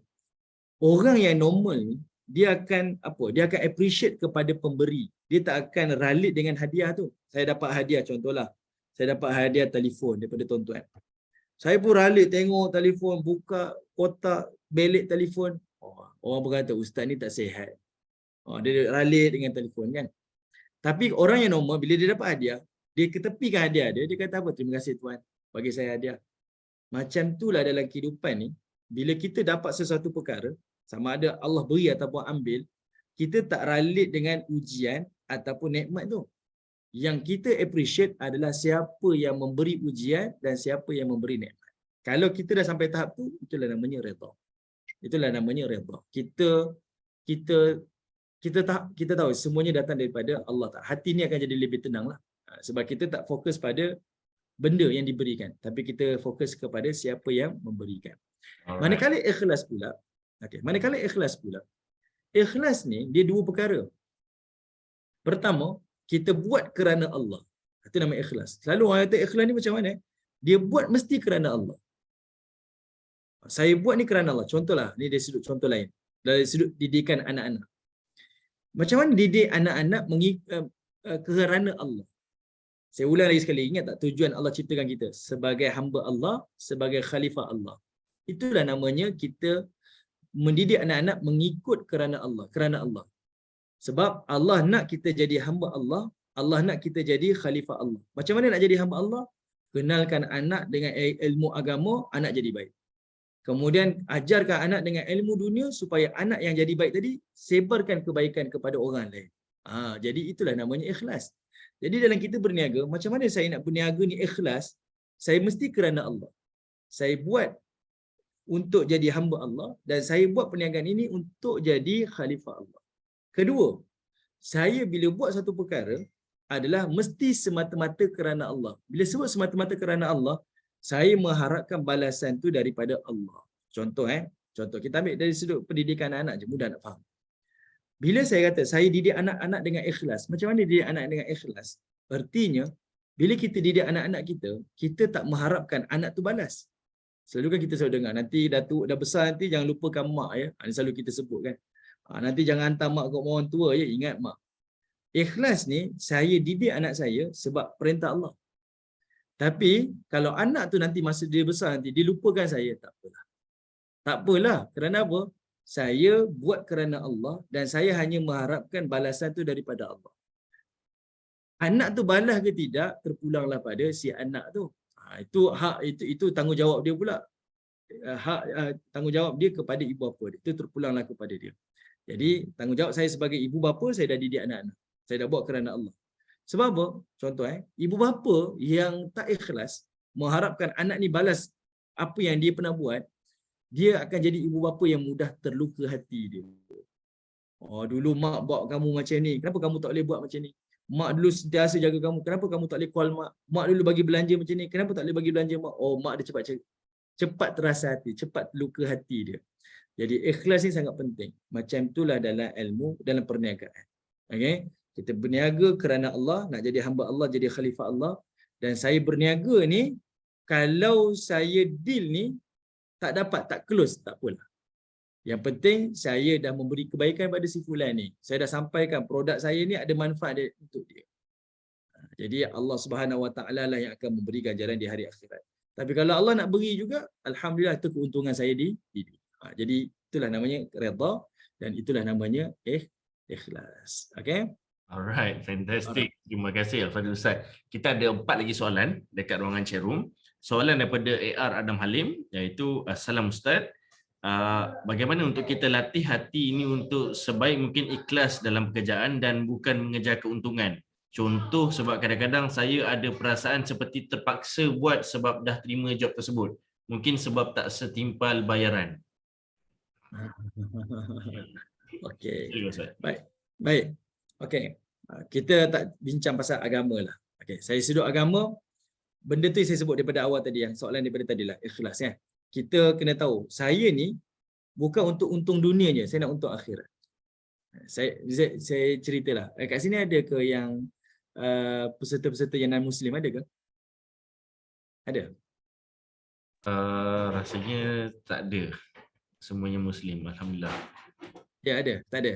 orang yang normal ni dia akan apa? Dia akan appreciate kepada pemberi. Dia tak akan ralit dengan hadiah tu. Saya dapat hadiah, contohlah. Saya dapat hadiah telefon daripada tuan-tuan. Saya pun ralit tengok telefon, buka kotak belik telefon. Orang berkata ustaz ni tak sihat. Dia ralit dengan telefon kan. Tapi orang yang normal bila dia dapat hadiah, dia ketepikan hadiah dia, dia kata apa? Terima kasih tuan bagi saya hadiah. Macam itulah dalam kehidupan ni, bila kita dapat sesuatu perkara, sama ada Allah beri ataupun ambil, kita tak ralit dengan ujian ataupun nikmat tu. Yang kita appreciate adalah siapa yang memberi ujian dan siapa yang memberi nikmat. Kalau kita dah sampai tahap tu, itulah namanya redha. Itulah namanya redha. Kita tahu semuanya datang daripada Allah Taala. Hati ni akan jadi lebih tenanglah. Sebab kita tak fokus pada benda yang diberikan, tapi kita fokus kepada siapa yang memberikan. Manakala ikhlas pula, ikhlas ni dia dua perkara. Pertama, kita buat kerana Allah. Itu nama ikhlas. Selalu orang kata ikhlas ni macam mana? Dia buat mesti kerana Allah. Saya buat ni kerana Allah. Contohlah, ni dari sudut contoh lain. Dari sudut didikan anak-anak. Macam mana didik anak-anak kerana Allah? Saya ulang lagi sekali, ingat tak tujuan Allah ciptakan kita? Sebagai hamba Allah, sebagai khalifah Allah. Itulah namanya kita mendidik anak-anak mengikut kerana Allah. Sebab Allah nak kita jadi hamba Allah, Allah nak kita jadi khalifah Allah. Macam mana nak jadi hamba Allah? Kenalkan anak dengan ilmu agama, anak jadi baik. Kemudian ajarkan anak dengan ilmu dunia supaya anak yang jadi baik tadi sebarkan kebaikan kepada orang lain. Jadi itulah namanya ikhlas. Jadi dalam kita berniaga, macam mana saya nak berniaga ni ikhlas? Saya mesti kerana Allah. Saya buat untuk jadi hamba Allah dan saya buat perniagaan ini untuk jadi khalifah Allah. Kedua, saya bila buat satu perkara adalah mesti semata-mata kerana Allah. Bila sebut semata-mata kerana Allah, saya mengharapkan balasan tu daripada Allah. Contoh kita ambil dari sudut pendidikan anak je, mudah nak faham. Bila saya kata saya didik anak-anak dengan ikhlas, macam mana didik anak dengan ikhlas? Artinya, bila kita didik anak-anak kita, kita tak mengharapkan anak tu balas. Selalu kan kita selalu dengar, nanti dah besar nanti jangan lupakan mak ya. Ini selalu kita sebut kan. Nanti jangan hantar mak ke orang tua ya, ingat mak. Ikhlas ni saya didik anak saya sebab perintah Allah. Tapi kalau anak tu nanti masa dia besar nanti dia lupakan saya, tak apalah. Tak apalah. Kerana apa? Saya buat kerana Allah dan saya hanya mengharapkan balasan tu daripada Allah. Anak tu balas ke tidak terpulanglah pada si anak tu. Itu hak itu tanggungjawab dia pula. Tanggungjawab dia kepada ibu bapa dia. Itu terpulanglah kepada dia. Jadi tanggungjawab saya sebagai ibu bapa, saya dah didik anak-anak. Saya dah buat kerana Allah. Sebab apa? Contoh ibu bapa yang tak ikhlas mengharapkan anak ni balas apa yang dia pernah buat, dia akan jadi ibu bapa yang mudah terluka hati dia. Dulu mak buat kamu macam ni, kenapa kamu tak boleh buat macam ni? Mak dulu sentiasa jaga kamu, kenapa kamu tak boleh call mak? Mak dulu bagi belanja macam ni, kenapa tak boleh bagi belanja mak? Mak dia cepat terasa hati, cepat luka hati dia. Jadi ikhlas ni sangat penting. Macam itulah dalam ilmu, dalam perniagaan. Okey? Kita berniaga kerana Allah, nak jadi hamba Allah, jadi khalifah Allah. Dan saya berniaga ni, kalau saya deal ni, tak dapat, tak close, tak apalah. Yang penting saya dah memberi kebaikan pada si fulan ni. Saya dah sampaikan produk saya ni ada manfaat dia, untuk dia. Jadi Allah Subhanahu Wa Taala lah yang akan memberi ganjaran di hari akhirat. Tapi kalau Allah nak beri juga, alhamdulillah itu keuntungan saya di dunia. Jadi itulah namanya redha dan itulah namanya ikhlas. Okey? Alright, Alright. fantastic. Terima kasih Al-Fadhil Ustaz. Kita ada 4 lagi soalan dekat ruangan chat room. Soalan daripada AR Adam Halim, iaitu Assalam Ustaz. Bagaimana untuk kita latih hati ini untuk sebaik mungkin ikhlas dalam pekerjaan dan bukan mengejar keuntungan? Contoh, sebab kadang-kadang saya ada perasaan seperti terpaksa buat sebab dah terima job tersebut. Mungkin sebab tak setimpal bayaran. Okey. Silakan Ustaz. Baik. Okey. Kita tak bincang pasal agama lah. Okey, saya sudut agama, benda tu saya sebut daripada awal tadi, yang soalan daripada tadi lah, ikhlas ya. Kita kena tahu, saya ni bukan untuk untung dunia je, saya nak untuk akhirat. Saya ceritalah. Kat sini ada ke yang peserta-peserta yang non-Muslim, ada ke? Ada? Rasanya tak ada. Semuanya Muslim, alhamdulillah. Ya, ada? Tak ada?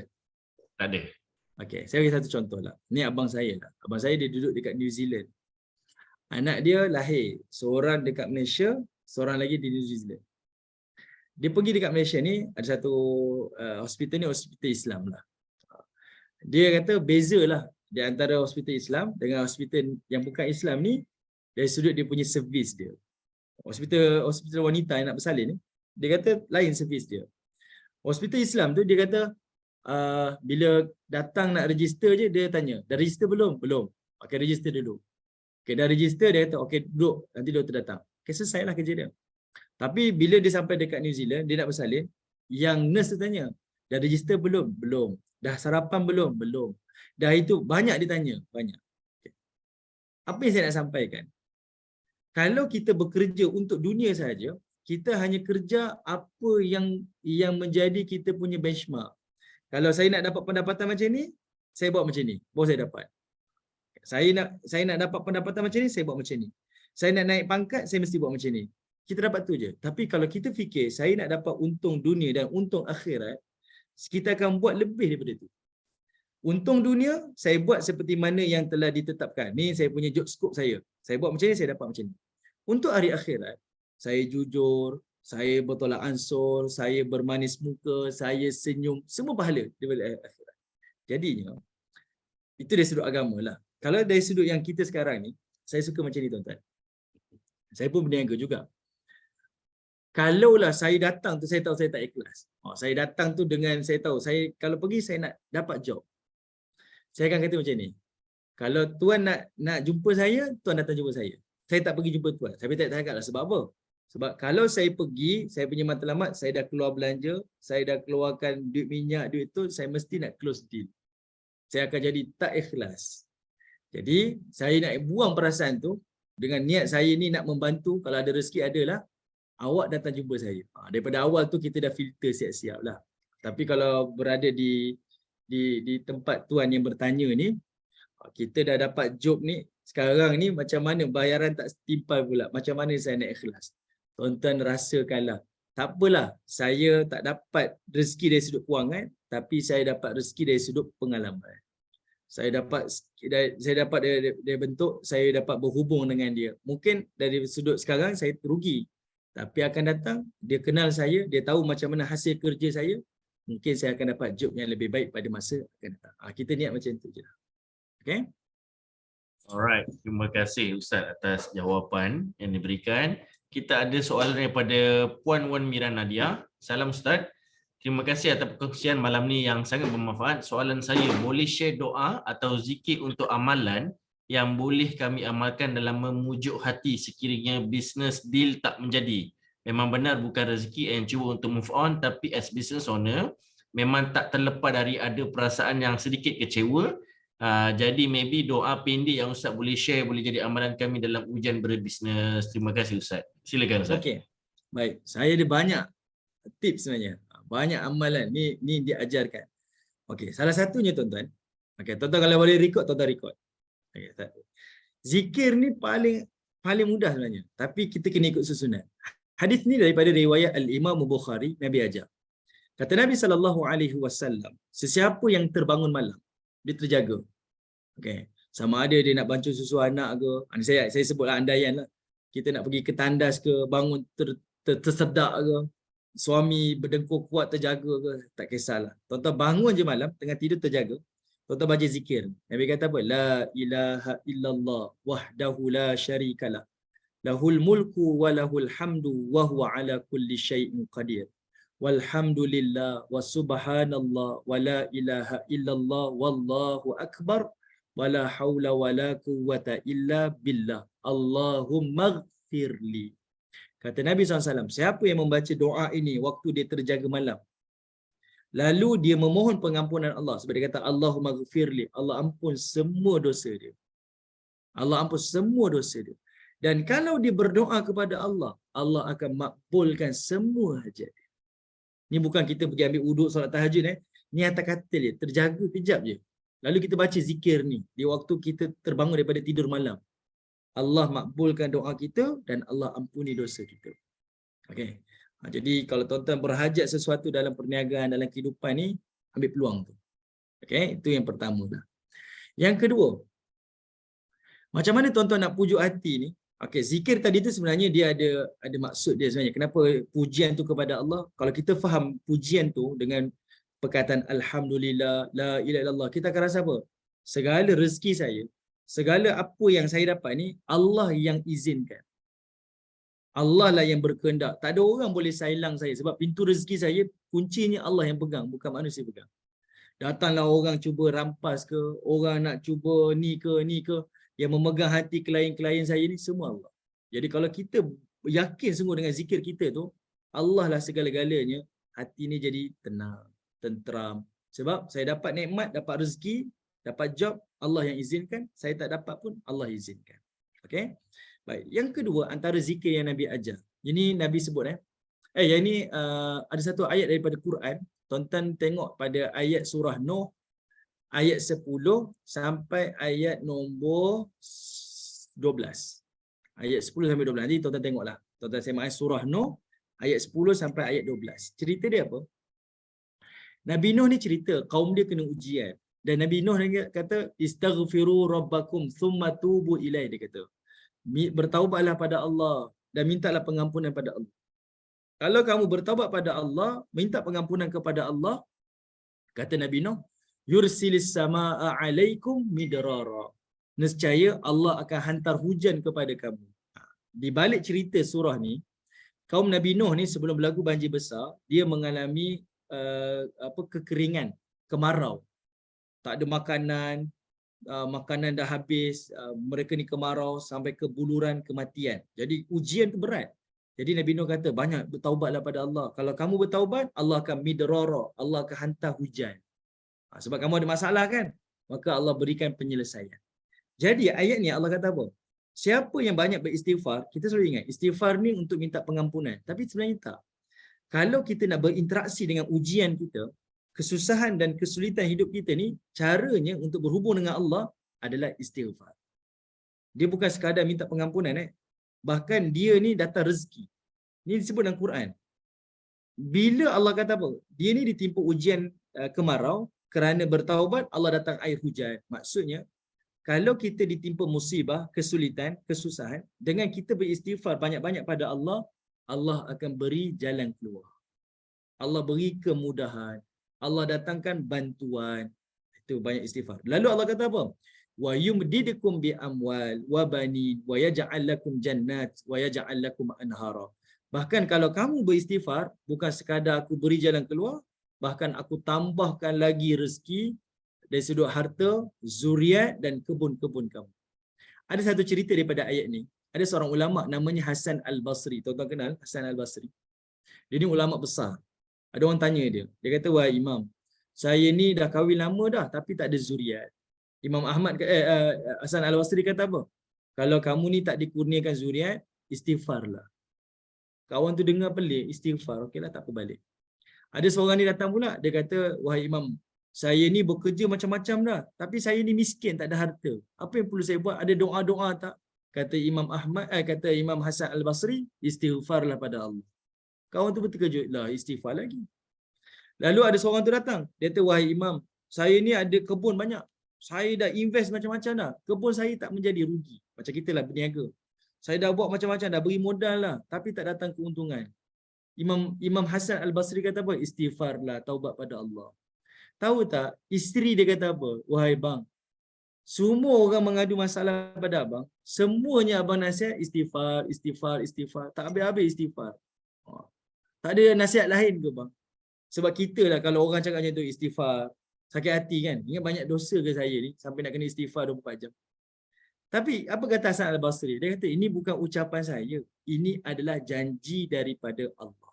Tak ada. Okey, saya bagi satu contoh lah. Ni abang saya lah. Abang saya dia duduk dekat New Zealand. Anak dia lahir, seorang dekat Malaysia, seorang lagi di New Zealand. Dia pergi dekat Malaysia ni, ada satu hospital ni, hospital Islam lah. Dia kata bezalah di antara hospital Islam dengan hospital yang bukan Islam ni, dari sudut dia punya servis dia. Hospital wanita yang nak bersalin ni, dia kata lain servis dia. Hospital Islam tu dia kata bila datang nak register je, dia tanya, dah register belum? Belum. Okey, register dulu. Okey, dah register, dia kata okey duduk, nanti doktor datang. Okey, selesailah kerja dia. Tapi bila dia sampai dekat New Zealand, dia nak bersalin, yang nurse tu tanya, dah register belum? Belum. Dah sarapan belum? Belum. Dah itu banyak ditanya, banyak. Okay. Apa yang saya nak sampaikan? Kalau kita bekerja untuk dunia saja, kita hanya kerja apa yang menjadi kita punya benchmark. Kalau saya nak dapat pendapatan macam ni, saya buat macam ni, baru saya dapat. Saya nak dapat pendapatan macam ni, saya buat macam ni. Saya nak naik pangkat, saya mesti buat macam ni. Kita dapat tu je. Tapi kalau kita fikir saya nak dapat untung dunia dan untung akhirat, kita akan buat lebih daripada tu. Untung dunia, saya buat seperti mana yang telah ditetapkan. Ni saya punya job scope saya. Saya buat macam ni, saya dapat macam ni. Untuk hari akhirat, saya jujur, saya bertolak ansur, saya bermanis muka, saya senyum, semua pahala daripada akhirat. Jadinya, itu dari sudut agama lah. Kalau dari sudut yang kita sekarang ni, saya suka macam ni tuan-tuan. Saya pun berniaga juga. Kalaulah saya datang tu, saya tahu saya tak ikhlas. Saya datang tu dengan saya tahu, saya kalau pergi saya nak dapat job. Saya akan kata macam ni. Kalau tuan nak jumpa saya, tuan datang jumpa saya. Saya tak pergi jumpa tuan. Saya tak cakap lah sebab apa? Sebab kalau saya pergi, saya punya matlamat, saya dah keluar belanja, saya dah keluarkan duit minyak, duit tu, saya mesti nak close deal. Saya akan jadi tak ikhlas. Jadi, saya nak buang perasaan tu dengan niat saya ni nak membantu, kalau ada rezeki adalah, awak datang jumpa saya. Daripada awal tu kita dah filter siap-siap lah. Tapi kalau berada di tempat tuan yang bertanya ni, kita dah dapat job ni, sekarang ni macam mana bayaran tak setimpal pula, macam mana saya nak ikhlas? Tuan-tuan rasakanlah. Tak apalah, saya tak dapat rezeki dari sudut kewangan, tapi saya dapat rezeki dari sudut pengalaman. Saya dapat dari bentuk saya dapat berhubung dengan dia. Mungkin dari sudut sekarang saya rugi, tapi akan datang dia kenal saya, dia tahu macam mana hasil kerja saya, mungkin saya akan dapat job yang lebih baik pada masa akan datang. Kita niat macam tu je. Okay? Alright, terima kasih Ustaz atas jawapan yang diberikan. Kita ada soalan daripada Puan Wan Mira Nadia. Salam Ustaz. Terima kasih atas perkongsian malam ni yang sangat bermanfaat. Soalan saya, boleh share doa atau zikir untuk amalan yang boleh kami amalkan dalam memujuk hati sekiranya business deal tak menjadi? Memang benar bukan rezeki yang cuba untuk move on, tapi as business owner, memang tak terlepas dari ada perasaan yang sedikit kecewa. Jadi maybe doa pendek yang Ustaz boleh share boleh jadi amalan kami dalam ujian berbisnes. Terima kasih Ustaz. Silakan Ustaz. Okey. Baik, saya ada banyak tips sebenarnya. Banyak amalan ni diajarkan. Okey, salah satunya tuan-tuan. Okey, tuan-tuan kalau boleh record, tuan-tuan record. Okey, zikir ni paling mudah sebenarnya, tapi kita kena ikut susunan. Hadis ni daripada riwayat Al-Imam Bukhari, Nabi ajar. Kata Nabi SAW, sesiapa yang terbangun malam, dia terjaga. Okay. Sama ada dia nak bancuh susu anak ke, saya sebutlah andaian lah. Kita nak pergi ke tandas ke, bangun tersedak ke, suami berdengkur kuat terjaga ke, tak kisahlah. Tuan-tuan bangun je malam, tengah tidur terjaga. Tuan-tuan baca zikir. Nabi kata apa? La ilaha illallah wahdahu la syarikalah. Lahul mulku wa lahul hamdu wa huwa ala kulli syai'in qadir. Walhamdulillah wa subhanallah wa la ilaha illallah wallahu akbar wa la hawla wa la quwwata illa billah. Allahumma ghfirli. Kata Nabi SAW, siapa yang membaca doa ini waktu dia terjaga malam, lalu dia memohon pengampunan Allah, sebab dia kata Allahumma ghfirli, Allah ampun semua dosa dia. Allah ampun semua dosa dia. Dan kalau dia berdoa kepada Allah, Allah akan makbulkan semua hajat dia. Ni bukan kita pergi ambil wuduk solat tahajud ni atas katil dia, terjaga kejap je. Lalu kita baca zikir ni di waktu kita terbangun daripada tidur malam. Allah makbulkan doa kita dan Allah ampuni dosa kita. Okey. Jadi kalau tuan-tuan berhajat sesuatu dalam perniagaan, dalam kehidupan ni, ambil peluang tu. Okey, itu yang pertama dah. Yang kedua, macam mana tuan-tuan nak pujuk hati ni? Okey, zikir tadi tu sebenarnya dia ada maksud dia sebenarnya. Kenapa pujian tu kepada Allah? Kalau kita faham pujian tu dengan perkataan alhamdulillah, la ilaha illallah, kita akan rasa apa? Segala rezeki saya, segala apa yang saya dapat ni Allah yang izinkan. Allah lah yang berkehendak. Tak ada orang boleh sailang saya sebab pintu rezeki saya kuncinya Allah yang pegang, bukan manusia pegang. Datanglah orang cuba rampas ke, orang nak cuba ni ke, yang memegang hati klien-klien saya ni semua Allah. Jadi kalau kita yakin sungguh dengan zikir kita tu, Allah lah segala-galanya, hati ni jadi tenang, tenteram. Sebab saya dapat nikmat, dapat rezeki, dapat job, Allah yang izinkan. Saya tak dapat pun Allah izinkan. Okey. Baik, yang kedua antara zikir yang Nabi ajar. Ini Nabi sebut yang ni ada satu ayat daripada Quran. Tuan-tuan tengok pada ayat surah Nuh ayat 10 sampai ayat nombor 12. Ayat 10 sampai 12. Nanti tuan-tuan tengoklah. Tuan-tuan semak surah Nuh ayat 10 sampai ayat 12. Cerita dia apa? Nabi Nuh ni cerita kaum dia kena ujian. Dan Nabi Nuh ni kata istaghfiru rabbakum thumma tubu ilaihi, dia kata. Bertaubatlah pada Allah dan mintalah pengampunan pada Allah. Kalau kamu bertaubat pada Allah, minta pengampunan kepada Allah, kata Nabi Nuh, yursilis samaa alaikum midrara. Nescaya Allah akan hantar hujan kepada kamu. Di balik cerita surah ni, kaum Nabi Nuh ni sebelum berlaku banjir besar, dia mengalami kekeringan, kemarau. Tak ada makanan, makanan dah habis, mereka ni kemarau sampai ke buluran kematian. Jadi ujian tu berat. Jadi Nabi Nuh kata banyak bertaubatlah pada Allah. Kalau kamu bertaubat, Allah akan midrara, Allah akan hantar hujan. Sebab kamu ada masalah kan? Maka Allah berikan penyelesaian. Jadi ayat ni Allah kata apa? Siapa yang banyak beristighfar, kita selalu ingat istighfar ni untuk minta pengampunan. Tapi sebenarnya tak. Kalau kita nak berinteraksi dengan ujian kita, kesusahan dan kesulitan hidup kita ni, caranya untuk berhubung dengan Allah adalah istighfar. Dia bukan sekadar minta pengampunan. Bahkan dia ni datang rezeki. Ini disebut dalam Quran. Bila Allah kata apa? Dia ni ditimpa ujian kemarau, kerana bertaubat Allah datang air hujan. Maksudnya, kalau kita ditimpa musibah, kesulitan, kesusahan, dengan kita beristighfar banyak-banyak pada Allah, Allah akan beri jalan keluar. Allah beri kemudahan. Allah datangkan bantuan. Itu banyak istighfar. Lalu Allah kata apa? Wa yumdidukum bi amwal wa banin wa yaj'al lakum jannat wa yaj'al lakum anhara. Bahkan kalau kamu beristighfar, bukan sekadar aku beri jalan keluar, bahkan aku tambahkan lagi rezeki dari sudut harta, zuriat dan kebun-kebun kamu. Ada satu cerita daripada ayat ni. Ada seorang ulama namanya Hasan Al-Basri. Tuan-tuan kenal Hasan Al-Basri? Dia ni ulama besar. Ada orang tanya dia. Dia kata, wahai Imam, saya ni dah kahwin lama dah tapi tak ada zuriat. Imam Ahmad Hasan Al-Basri kata apa? Kalau kamu ni tak dikurniakan zuriat, istighfarlah. Kawan tu dengar pelik, istighfar. Okeylah, tak apa, balik. Ada seorang ni datang pula, dia kata, wahai Imam, saya ni bekerja macam-macam dah, tapi saya ni miskin, tak ada harta. Apa yang perlu saya buat? Ada doa-doa tak? Kata Imam Ahmad, kata Imam Hasan Al-Basri, istighfarlah pada Allah. Kawan tu pun terkejut, lah istighfar lagi. Lalu ada seorang tu datang, dia kata, wahai Imam, saya ni ada kebun banyak. Saya dah invest macam-macam dah. Kebun saya tak menjadi rugi. Macam kita lah berniaga. Saya dah buat macam-macam, dah beri modal lah, tapi tak datang keuntungan. Imam Hasan Al-Basri kata apa? Istighfarlah, taubat pada Allah. Tahu tak, isteri dia kata apa? Wahai bang, semua orang mengadu masalah pada abang, semuanya abang nasihat istighfar, istighfar, istighfar. Tak habis-habis istighfar. Tak ada nasihat lain ke bang? Sebab kita lah kalau orang cakap macam tu istighfar, sakit hati kan? Ingat banyak dosa ke saya ni sampai nak kena istighfar 24 jam. Tapi apa kata Hasan Al-Basri? Dia kata ini bukan ucapan saya. Ini adalah janji daripada Allah.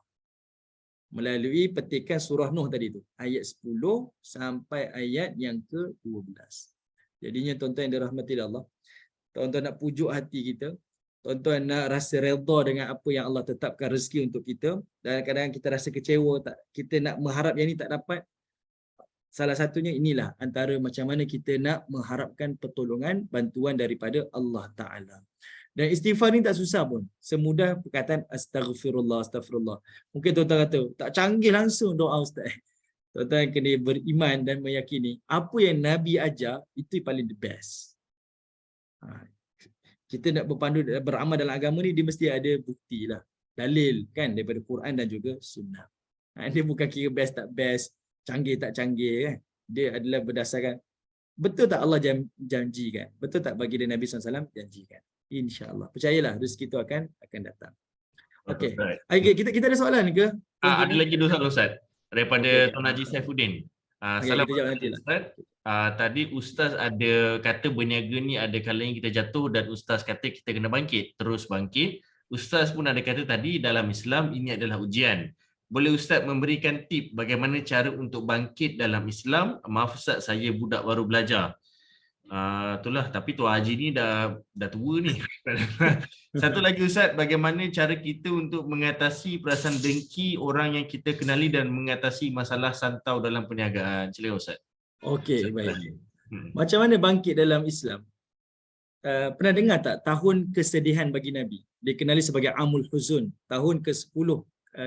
Melalui petikan surah Nuh tadi tu. Ayat 10 sampai ayat yang ke-12. Jadinya tuan-tuan yang dirahmati Allah, tuan-tuan nak pujuk hati kita, tuan-tuan nak rasa redha dengan apa yang Allah tetapkan rezeki untuk kita, dan kadang-kadang kita rasa kecewa, kita nak mengharap yang ni tak dapat. Salah satunya inilah antara macam mana kita nak mengharapkan pertolongan, bantuan daripada Allah Ta'ala. Dan istighfar ni tak susah pun. Semudah perkataan astaghfirullah, astaghfirullah. Mungkin tuan-tuan kata, tak canggih langsung doa Ustaz. Tuan-tuan kena beriman dan meyakini apa yang Nabi ajar, itu paling the best. Kita nak berpandu beramal dalam agama ni, dia mesti ada bukti lah, dalil kan, daripada Quran dan juga sunnah. Dia bukan kira best tak best, canggih tak canggih kan. Dia adalah berdasarkan betul tak Allah janjikan, betul tak bagi dia Nabi SAW janjikan. InsyaAllah, percayalah rezeki itu akan datang. Okey, kita ada soalan ke? Ada lagi dua soalan Ustaz daripada Tuan Haji Saifuddin. Assalamualaikum Ustaz. Tadi Ustaz ada kata berniaga ni ada kalanya kita jatuh dan Ustaz kata kita kena bangkit, terus bangkit. Ustaz pun ada kata tadi dalam Islam ini adalah ujian. Boleh Ustaz memberikan tip bagaimana cara untuk bangkit dalam Islam? Maaf Ustaz, saya budak baru belajar. Itulah, tapi Tuan Haji ni dah tua ni. Satu lagi Ustaz, bagaimana cara kita untuk mengatasi perasaan dengki orang yang kita kenali dan mengatasi masalah santau dalam perniagaan? Silakan Ustaz. Okey, baik. Macam mana bangkit dalam Islam? Pernah dengar tak tahun kesedihan bagi Nabi? Dikenali sebagai Amul Huzun, tahun ke-10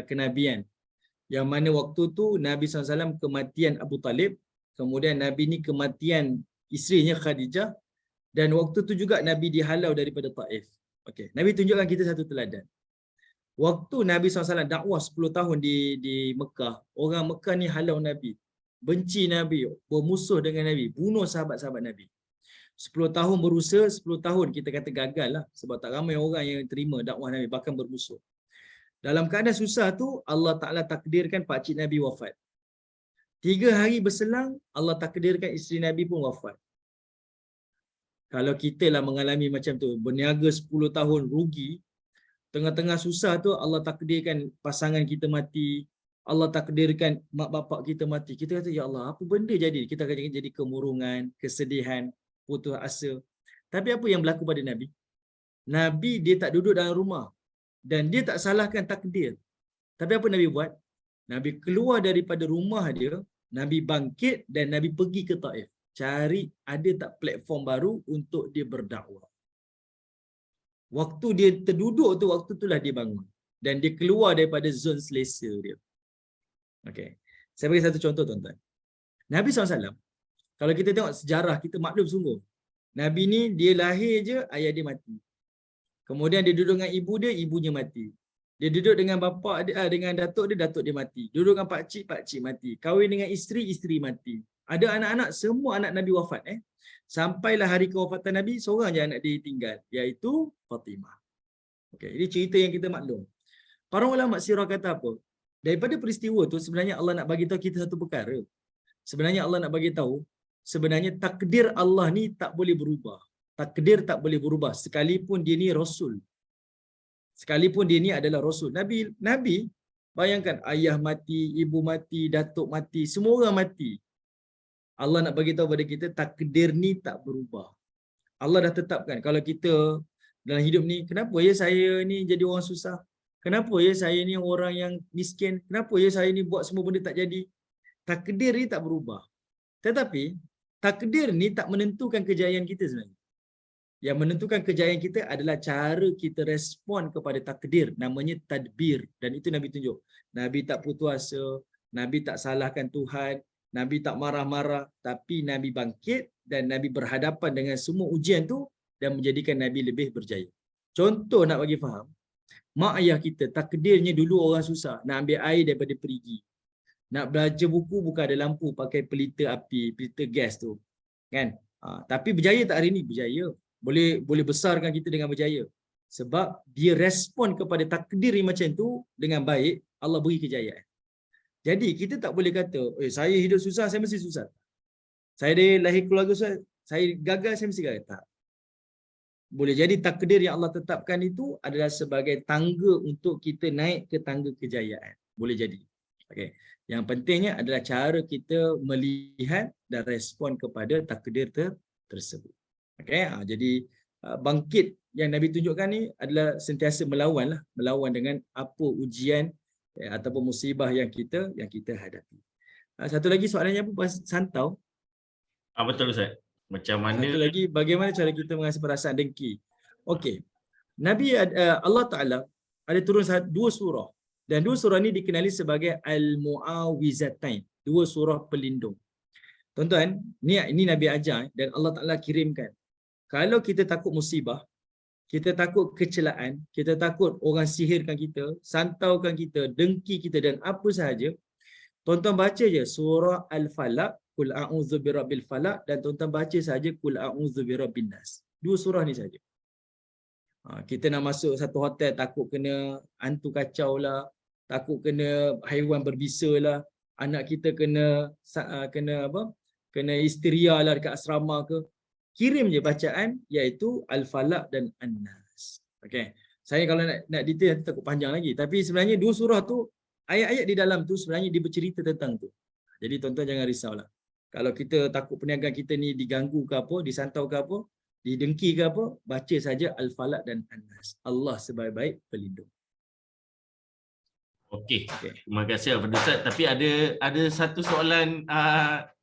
kenabian. Yang mana waktu tu Nabi SAW kematian Abu Talib, kemudian Nabi ni kematian isterinya Khadijah, dan waktu tu juga Nabi dihalau daripada Taif. Okey, Nabi tunjukkan kita satu teladan. Waktu Nabi SAW dakwah 10 tahun di Mekah, orang Mekah ni halau Nabi, benci Nabi, bermusuh dengan Nabi, bunuh sahabat-sahabat Nabi. 10 tahun berusaha, 10 tahun kita kata gagal lah, sebab tak ramai orang yang terima dakwah Nabi, bahkan bermusuh. Dalam keadaan susah tu, Allah Ta'ala takdirkan pakcik Nabi wafat. 3 hari berselang, Allah takdirkan isteri Nabi pun wafat. Kalau kita lah mengalami macam tu, berniaga 10 tahun rugi, tengah-tengah susah tu Allah takdirkan pasangan kita mati, Allah takdirkan mak bapak kita mati. Kita kata, ya Allah, apa benda jadi? Kita akan jadi kemurungan, kesedihan, putus asa. Tapi apa yang berlaku pada Nabi? Nabi dia tak duduk dalam rumah dan dia tak salahkan takdir. Tapi apa Nabi buat? Nabi keluar daripada rumah dia, Nabi bangkit dan Nabi pergi ke Taif. Cari ada tak platform baru untuk dia berdakwah. Waktu dia terduduk tu, waktu itulah dia bangun. Dan dia keluar daripada zon selesa dia. Okey. Saya bagi satu contoh tuan-tuan. Nabi SAW, kalau kita tengok sejarah, kita maklum sungguh. Nabi ni dia lahir je, ayah dia mati. Kemudian dia duduk dengan ibu dia, ibunya mati. Dia duduk dengan bapa dia, dengan datuk dia mati. Duduk dengan pakcik mati. Kahwin dengan isteri mati. Ada anak-anak, semua anak Nabi wafat. Sampailah hari kewafatan Nabi, seorang je anak dia tinggal, iaitu Fatimah. Okey, ini cerita yang kita maklum. Para ulama sirah kata apa? Daripada peristiwa tu sebenarnya Allah nak bagi tahu kita satu perkara. Sebenarnya Allah nak bagi tahu, sebenarnya takdir Allah ni tak boleh berubah. Takdir tak boleh berubah sekalipun dia ni rasul. Sekalipun dia ni adalah rasul. Nabi bayangkan ayah mati, ibu mati, datuk mati, semua orang mati. Allah nak bagi tahu pada kita takdir ni tak berubah. Allah dah tetapkan kalau kita dalam hidup ni, kenapa ya saya ni jadi orang susah? Kenapa ya saya ni orang yang miskin? Kenapa ya saya ni buat semua benda tak jadi? Takdir ni tak berubah. Tetapi takdir ni tak menentukan kejayaan kita sebenarnya. Yang menentukan kejayaan kita adalah cara kita respon kepada takdir, namanya tadbir. Dan itu Nabi tunjuk. Nabi tak putus asa, Nabi tak salahkan Tuhan, Nabi tak marah-marah, tapi Nabi bangkit dan Nabi berhadapan dengan semua ujian tu dan menjadikan Nabi lebih berjaya. Contoh nak bagi faham, mak ayah kita takdirnya dulu orang susah, nak ambil air daripada perigi. Nak belajar buku bukan ada lampu, pakai pelita api, pelita gas tu. Kan? Tapi berjaya tak hari ni? Berjaya. Boleh besarkan kita dengan berjaya. Sebab dia respon kepada takdir macam tu dengan baik, Allah beri kejayaan. Jadi kita tak boleh kata, saya hidup susah, saya mesti susah. Saya dari lahir keluarga susah, saya gagal, saya mesti gagal. Tak. Boleh jadi takdir yang Allah tetapkan itu adalah sebagai tangga untuk kita naik ke tangga kejayaan. Boleh jadi. Okay. Yang pentingnya adalah cara kita melihat dan respon kepada takdir tersebut. Okay. Jadi bangkit yang Nabi tunjukkan ni adalah sentiasa melawan dengan apa ujian ataupun musibah yang kita hadapi. Satu lagi soalannya apa? Santau. Betul Ustaz. Macam mana? Satu lagi, bagaimana cara kita mengatasi perasaan dengki? Okey. Nabi Allah Taala ada turun dua surah dan dua surah ni dikenali sebagai Al-Mu'awizatain, dua surah pelindung. Tuan-tuan, ini Nabi ajar dan Allah Taala kirimkan. Kalau kita takut musibah, kita takut kecelaan, kita takut orang sihirkan kita, santaukan kita, dengki kita dan apa sahaja, tuan-tuan baca je surah Al-Falaq, Qul a'udzu birabbil falaq, dan tuan-tuan baca saja Qul a'udzu birabbin nas. Dua surah ni saja. Kita nak masuk satu hotel takut kena hantu kacau lah, takut kena haiwan berbisa lah, anak kita kena histeria lah dekat asrama ke. Kirim je bacaan iaitu Al-Falaq dan An-Nas. Okey. Saya kalau nak detail nanti takut panjang lagi, tapi sebenarnya dua surah tu ayat-ayat di dalam tu sebenarnya dia bercerita tentang tu. Jadi tuan-tuan jangan risaulah. Kalau kita takut perniagaan kita ni diganggu ke apa, disantau ke apa, didengki ke apa, baca saja Al-Falaq dan An-Nas. Allah sebaik-baik pelindung. Okey. Terima kasih Al-Fadhil Ustaz. Tapi ada satu soalan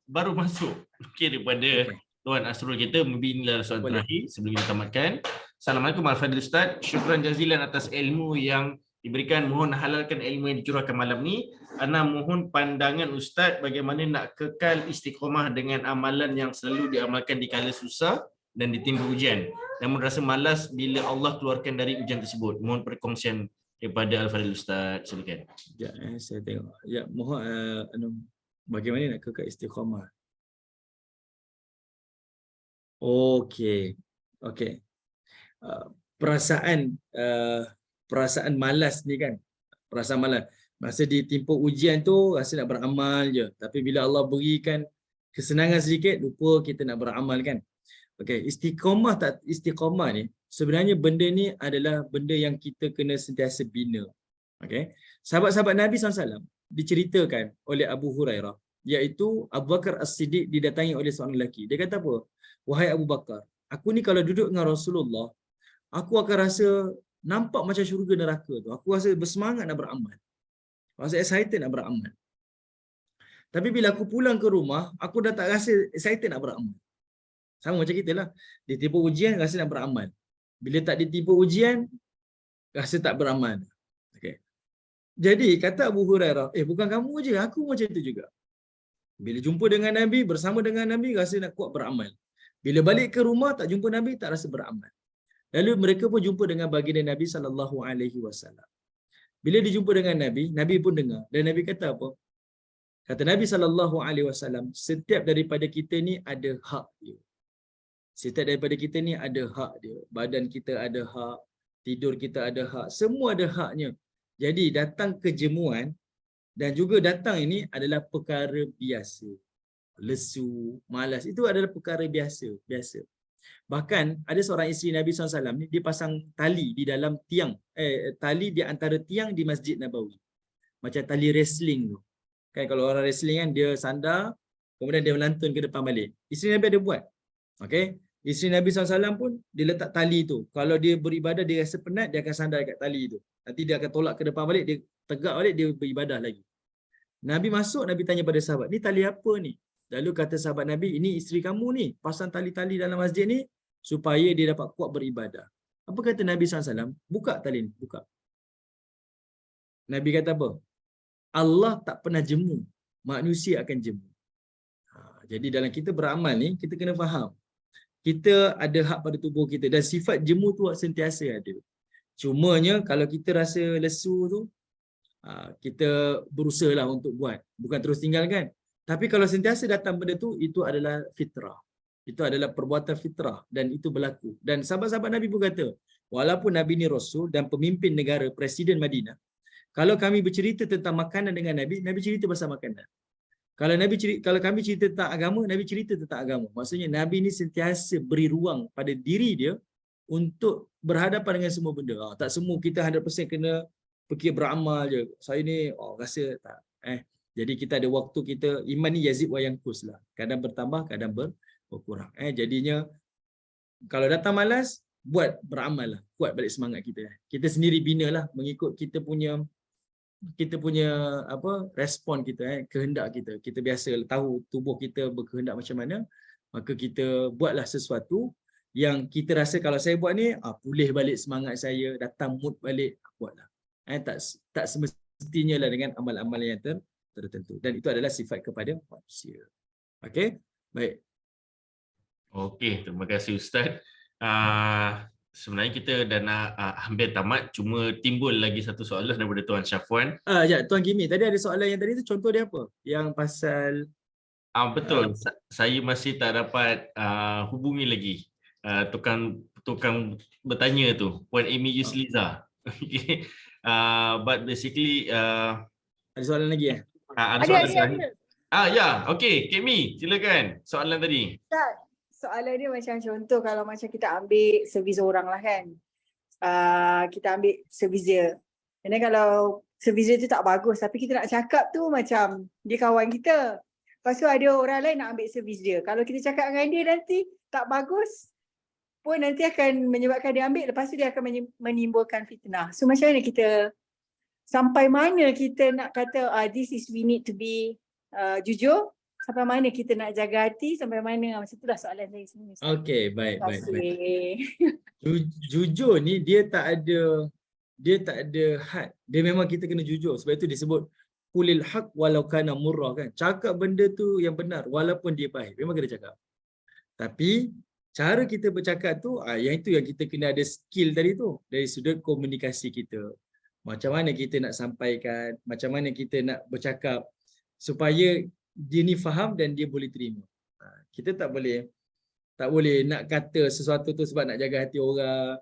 baru masuk daripada Tuan Asrul kita. Mungkin inilah soalan terakhir sebelum kita tamatkan. Assalamualaikum Al-Fadhil Ustaz. Syukran jazilan atas ilmu yang diberikan. Mohon halalkan ilmu yang dicurahkan malam ni. Ana mohon pandangan Ustaz bagaimana nak kekal istiqamah dengan amalan yang selalu diamalkan di kala susah dan ditimpa ujian. Namun rasa malas bila Allah keluarkan dari ujian tersebut. Mohon perkongsian daripada Al-Fadhil Ustaz. Silakan. Ya, saya tengok. Ya, mohon bagaimana nak kekal istiqamah. Okey. Perasaan malas ni kan. Perasaan malas. Masa ditimpa ujian tu rasa nak beramal je. Tapi bila Allah berikan kesenangan sedikit, lupa kita nak beramal kan. Okey, istiqamah ni sebenarnya benda ni adalah benda yang kita kena sentiasa bina. Okey. Sahabat-sahabat Nabi SAW diceritakan oleh Abu Hurairah, iaitu Abu Bakar As-Siddiq didatangi oleh seorang lelaki. Dia kata apa? Wahai Abu Bakar, aku ni kalau duduk dengan Rasulullah, aku akan rasa nampak macam syurga neraka tu. Aku rasa bersemangat nak beramal. Rasa excited nak beramal. Tapi bila aku pulang ke rumah, aku dah tak rasa excited nak beramal. Sama macam kita lah. Ditipu ujian, rasa nak beramal. Bila tak ditipu ujian, rasa tak beramal. Okay. Jadi kata Abu Hurairah, bukan kamu je, aku macam itu juga. Bila jumpa dengan Nabi, bersama dengan Nabi, rasa nak kuat beramal. Bila balik ke rumah, tak jumpa Nabi, tak rasa beramal. Lalu mereka pun jumpa dengan baginda Nabi SAW. Bila dijumpa dengan Nabi, Nabi pun dengar. Dan Nabi kata apa? Kata Nabi SAW, setiap daripada kita ni ada hak dia. Setiap daripada kita ni ada hak dia. Badan kita ada hak, tidur kita ada hak, semua ada haknya. Jadi datang kejemuan dan juga datang ini adalah perkara biasa. Lesu, malas, itu adalah perkara biasa. Bahkan ada seorang isteri Nabi SAW ni, dia pasang tali di dalam tiang, tali di antara tiang di Masjid Nabawi. Macam tali wrestling tu. Kan kalau orang wrestling kan, dia sandar, kemudian dia melantun ke depan balik. Isteri Nabi ada buat. Okay? Isteri Nabi SAW pun, dia letak tali tu. Kalau dia beribadah, dia rasa penat, dia akan sandar dekat tali tu. Nanti dia akan tolak ke depan balik, dia tegak balik, dia beribadah lagi. Nabi masuk, Nabi tanya pada sahabat, ni tali apa ni? Lalu kata sahabat Nabi, ini isteri kamu ni, pasang tali-tali dalam masjid ni supaya dia dapat kuat beribadah. Apa kata Nabi SAW? Buka tali ni, buka. Nabi kata apa? Allah tak pernah jemu, manusia akan jemu. Jadi dalam kita beramal ni, kita kena faham. Kita ada hak pada tubuh kita dan sifat jemu tu sentiasa ada. Cumanya kalau kita rasa lesu tu, kita berusahalah untuk buat. Bukan terus tinggalkan. Tapi kalau sentiasa datang benda tu, itu adalah fitrah. Itu adalah perbuatan fitrah dan itu berlaku. Dan sahabat-sahabat Nabi pun kata, walaupun Nabi ni Rasul dan pemimpin negara, Presiden Madinah, kalau kami bercerita tentang makanan dengan Nabi, Nabi cerita pasal makanan. Kalau kami cerita tentang agama, Nabi cerita tentang agama. Maksudnya Nabi ni sentiasa beri ruang pada diri dia untuk berhadapan dengan semua benda. Tak semua kita 100% kena fikir beramal je. Saya ni rasa tak. Jadi kita ada waktu kita, iman ni yazid wa yanqus lah. Kadang bertambah, kadang berkurang. Jadinya kalau datang malas, buat beramal lah. Kuat balik semangat kita. Kita sendiri binalah mengikut kita punya respon kita, kehendak kita. Kita biasa tahu tubuh kita berkehendak macam mana, maka kita buatlah sesuatu yang kita rasa kalau saya buat ni pulih balik semangat saya, datang mood balik, buatlah. Tak semestinya lah dengan amal-amal yang tertentu, dan itu adalah sifat kepada manusia. Okey, baik. Okey, terima kasih Ustaz. Sebenarnya kita dah nak hampir tamat, cuma timbul lagi satu soalan daripada Tuan Syafwan. Tuan Kimi, tadi ada soalan yang tadi tu, contoh dia apa? Yang pasal betul, saya masih tak dapat hubungi lagi tukang bertanya tu, Puan Amy Yusliza. Okay. But basically ada soalan lagi ada soalan. Ya, okey, Kak Mi, silakan soalan tadi. Soalan dia macam contoh kalau macam kita ambil servis orang lah kan. Kita ambil servis dia. Dan kalau servis dia tu tak bagus tapi kita nak cakap tu macam dia kawan kita. Lepas tu ada orang lain nak ambil servis dia. Kalau kita cakap dengan dia nanti tak bagus pun nanti akan menyebabkan dia ambil. Lepas tu dia akan menimbulkan fitnah. So macam mana kita, sampai mana kita nak kata this is we need to be jujur. Sampai mana kita nak jaga hati, sampai mana, macam itulah soalan saya sebenarnya. Okey, baik. Jujur ni dia tak ada had. Dia memang kita kena jujur. Sebab itu disebut qulil haq walau kana murrah kan. Cakap benda tu yang benar walaupun dia pahit. Memang kena cakap. Tapi cara kita bercakap tu, yang itu yang kita kena ada skill tadi tu, dari sudut komunikasi kita. Macam mana kita nak sampaikan, macam mana kita nak bercakap supaya dia ni faham dan dia boleh terima. Kita tak boleh nak kata sesuatu tu sebab nak jaga hati orang.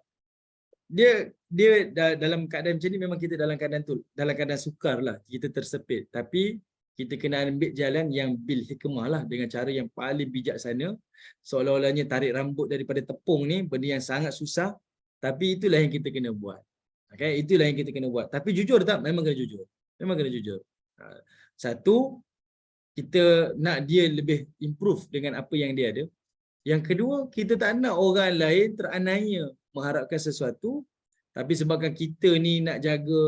Dia dalam keadaan macam ni memang kita dalam keadaan sukar lah, kita tersepit. Tapi kita kena ambil jalan yang bil hikmah lah, dengan cara yang paling bijaksana. Seolah-olahnya tarik rambut daripada tepung ni benda yang sangat susah, tapi itulah yang kita kena buat. Okay? Itulah yang kita kena buat. Tapi jujur tak? Memang kena jujur. Memang kena jujur. Satu, kita nak dia lebih improve dengan apa yang dia ada. Yang kedua, kita tak nak orang lain teraniaya mengharapkan sesuatu, tapi sebabkan kita ni nak jaga,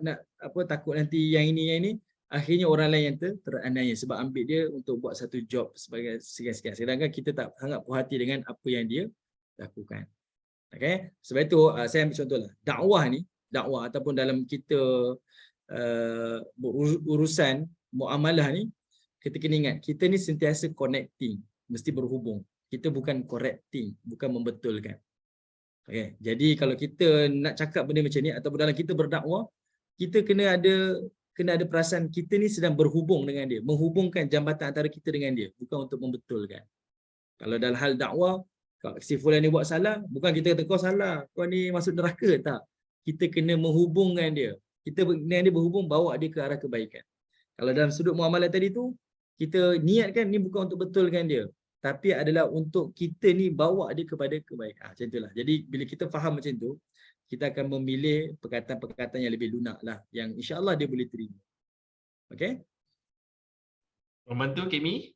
nak takut nanti yang ini, akhirnya orang lain yang teraniaya sebab ambil dia untuk buat satu job sebagai sekian-sekian. Sedangkan kita tak sangat puas hati dengan apa yang dia lakukan. Okay? Sebab itu saya ambil contohlah. Dakwah ataupun dalam kita urusan muamalah ni, kita kena ingat, kita ni sentiasa connecting, mesti berhubung. Kita bukan correcting, bukan membetulkan. Okay. Jadi kalau kita nak cakap benda macam ni ataupun dalam kita berdakwah, kita kena ada perasaan kita ni sedang berhubung dengan dia, menghubungkan jambatan antara kita dengan dia, bukan untuk membetulkan. Kalau dalam hal dakwah, si fulan ni buat salah, bukan kita kata kau salah, kau ni masuk neraka, tak. Kita kena menghubungkan dia. Kita dengan dia berhubung, bawa dia ke arah kebaikan. Kalau dalam sudut muamalah tadi tu, kita niatkan ni bukan untuk betulkan dia, tapi adalah untuk kita ni bawa dia kepada kebaikan. Macam itulah. Jadi bila kita faham macam tu, kita akan memilih perkataan-perkataan yang lebih lunak lah, yang insya-Allah dia boleh terima. Okey? Membantu Kak Mi?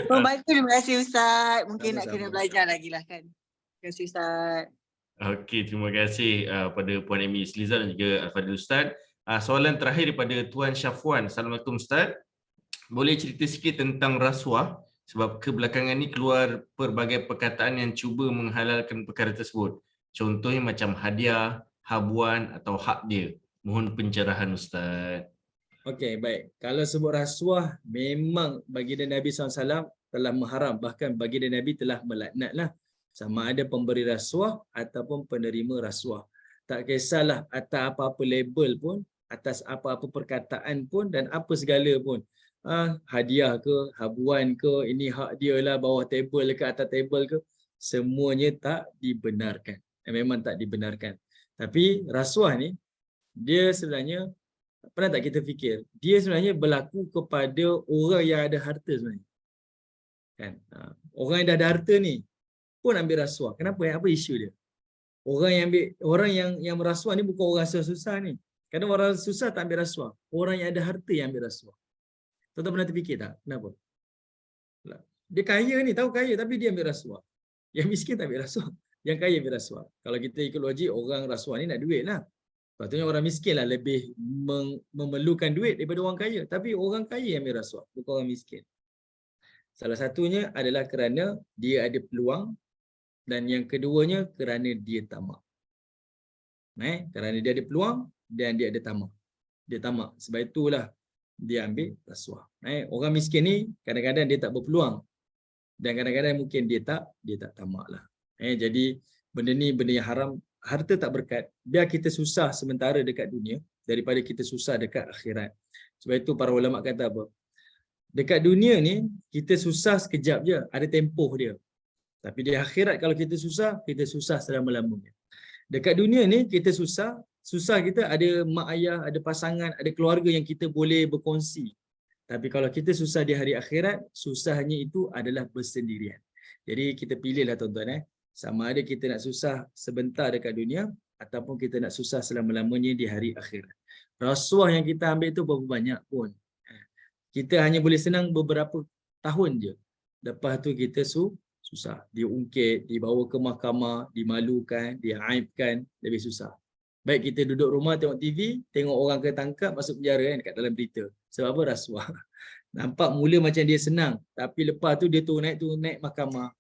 Membantu, terima kasih Ustaz. Mungkin nak kena belajar lagi lah kan. Terima kasih Ustaz. Okey, terima kasih pada Puan Amy Yusliza dan juga Al-Fadhil Ustaz. Soalan terakhir daripada Tuan Syafwan. Assalamualaikum Ustaz. Boleh cerita sikit tentang rasuah? Sebab kebelakangan ni keluar pelbagai perkataan yang cuba menghalalkan perkara tersebut. Contohnya macam hadiah, habuan atau hak dia. Mohon pencerahan Ustaz. Okey, baik. Kalau sebut rasuah, memang baginda Nabi SAW telah mengharam. Bahkan baginda Nabi telah melaknatlah. Sama ada pemberi rasuah ataupun penerima rasuah. Tak kisahlah atas apa-apa label pun, atas apa-apa perkataan pun dan apa segala pun. Hadiah ke, habuan ke, ini hak dia lah bawah table ke, atas table ke. Semuanya tak dibenarkan. Memang tak dibenarkan. Tapi rasuah ni, dia sebenarnya pernah tak kita fikir dia sebenarnya berlaku kepada orang yang ada harta sebenarnya kan. Orang yang dah ada harta ni pun ambil rasuah. Kenapa? Apa isu dia? Orang yang merasuah ni bukan orang susah ni. Kadang orang susah tak ambil rasuah, orang yang ada harta yang ambil rasuah. Tuan-tuan pernah terfikir tak kenapa? Dia kaya ni, tahu kaya tapi dia ambil rasuah. Yang miskin tak ambil rasuah, yang kaya ambil rasuah. Kalau kita ikut logik, orang rasuah ni nak duit lah. Patutnya orang miskin lah lebih memerlukan duit daripada orang kaya. Tapi orang kaya yang ambil rasuah, bukan orang miskin. Salah satunya adalah kerana dia ada peluang dan yang keduanya kerana dia tamak. Kerana dia ada peluang dan dia ada tamak. Dia tamak. Sebab itulah dia ambil rasuah. Orang miskin ni kadang-kadang dia tak berpeluang dan kadang-kadang mungkin dia tak tamak lah. Jadi benda ni benda yang haram. Harta tak berkat, biar kita susah sementara dekat dunia daripada kita susah dekat akhirat. Sebab itu para ulama kata apa? Dekat dunia ni kita susah sekejap je, ada tempoh dia. Tapi di akhirat kalau kita susah selama-lamanya. Dekat dunia ni kita susah kita ada mak ayah, ada pasangan, ada keluarga yang kita boleh berkongsi. Tapi kalau kita susah di hari akhirat, susahnya itu adalah bersendirian. Jadi kita pilihlah tuan-tuan sama ada kita nak susah sebentar dekat dunia ataupun kita nak susah selama-lamanya di hari akhirat. Rasuah yang kita ambil tu berapa banyak pun. Kita hanya boleh senang beberapa tahun je. Lepas tu kita susah. Diungkit, dibawa ke mahkamah, dimalukan, diaibkan, lebih susah. Baik kita duduk rumah tengok TV, tengok orang ketangkap masuk penjara dekat dalam berita. Sebab apa? Rasuah. Nampak mula macam dia senang, tapi lepas tu dia naik mahkamah.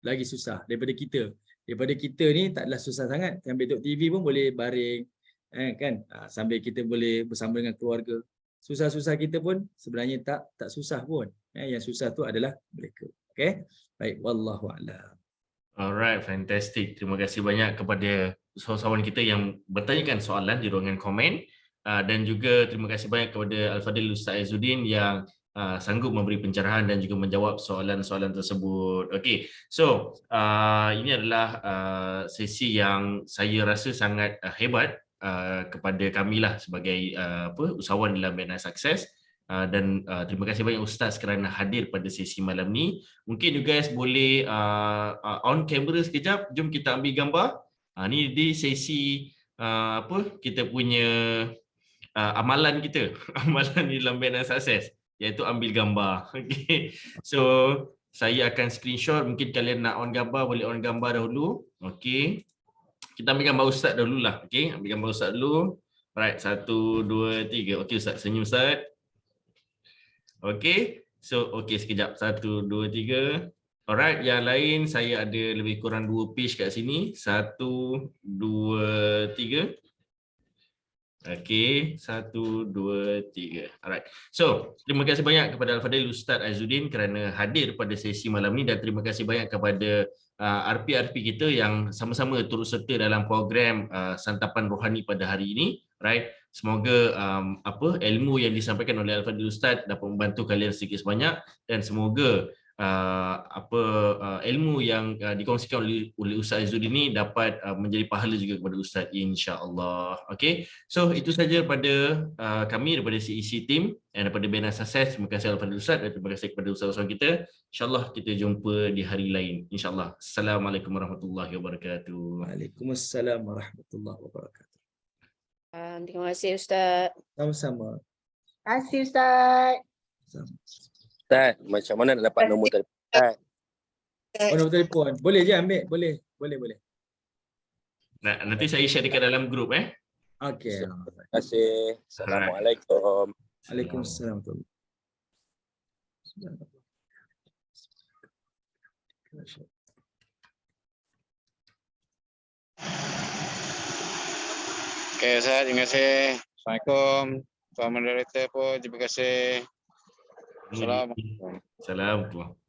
Lagi susah daripada kita. Daripada kita ni taklah susah sangat. Sambil tengok TV pun boleh baring, kan? Sambil kita boleh bersama dengan keluarga. Susah-susah kita pun sebenarnya tak susah pun. Yang susah tu adalah mereka. Okey? Baik, wallahu a'lam. Alright, fantastic. Terima kasih banyak kepada usahawan kita yang bertanyakan soalan di ruangan komen. Dan juga terima kasih banyak kepada Al-Fadhil Ustaz Izzuddin yang sanggup memberi pencerahan dan juga menjawab soalan-soalan tersebut. Okey, so ini adalah sesi yang saya rasa sangat hebat kepada kami lah sebagai usahawan dalam BNI Success. Dan terima kasih banyak Ustaz kerana hadir pada sesi malam ni. Mungkin you guys boleh on camera sekejap. Jom kita ambil gambar. Ni di sesi kita punya amalan kita, amalan di dalam BNI Success, iaitu ambil gambar. Okay. So saya akan screenshot. Mungkin kalian nak on gambar, boleh on gambar dahulu. Okay. Kita ambil gambar Ustaz dahulu lah. Okay. Ambil gambar Ustaz dulu. Alright, 1, 2, 3. Okay Ustaz, senyum Ustaz. Okay. So okay, sekejap. 1, 2, 3. Alright, yang lain saya ada lebih kurang 2 page kat sini. 1, 2, 3. Okey, 1, 2, 3. Alright. So, terima kasih banyak kepada Al-Fadhil Ustaz Izzuddin kerana hadir pada sesi malam ni dan terima kasih banyak kepada RP-RP kita yang sama-sama turut serta dalam program santapan rohani pada hari ini. Right? Semoga ilmu yang disampaikan oleh Al-Fadhil Ustaz dapat membantu kalian sedikit sebanyak dan semoga ilmu yang dikongsikan oleh Ustaz Izzuddin ini dapat menjadi pahala juga kepada Ustaz, insya-Allah. Okey. So itu saja daripada kami daripada CEC team dan daripada BNI Success. Terima kasih Al-Fadhil Ustaz dan terima kasih kepada ustaz-ustaz kita. Insya-Allah kita jumpa di hari lain. Insya-Allah. Assalamualaikum warahmatullahi wabarakatuh. Waalaikumsalam warahmatullahi wabarakatuh. Terima kasih Ustaz. Sama-sama. Terima kasih Ustaz. Ustaz, macam mana nak dapat nombor telefon Ustaz? Nombor telefon. Boleh je ambil. Boleh. Nanti saya share dekat dalam grup Okey. Terima kasih. Assalamualaikum. Waalaikumsalam warahmatullahi wabarakatuh. Okey, Ustaz. Terima kasih. Assalamualaikum. Tuan Moderator pun terima kasih. Assalamualaikum. Assalamualaikum.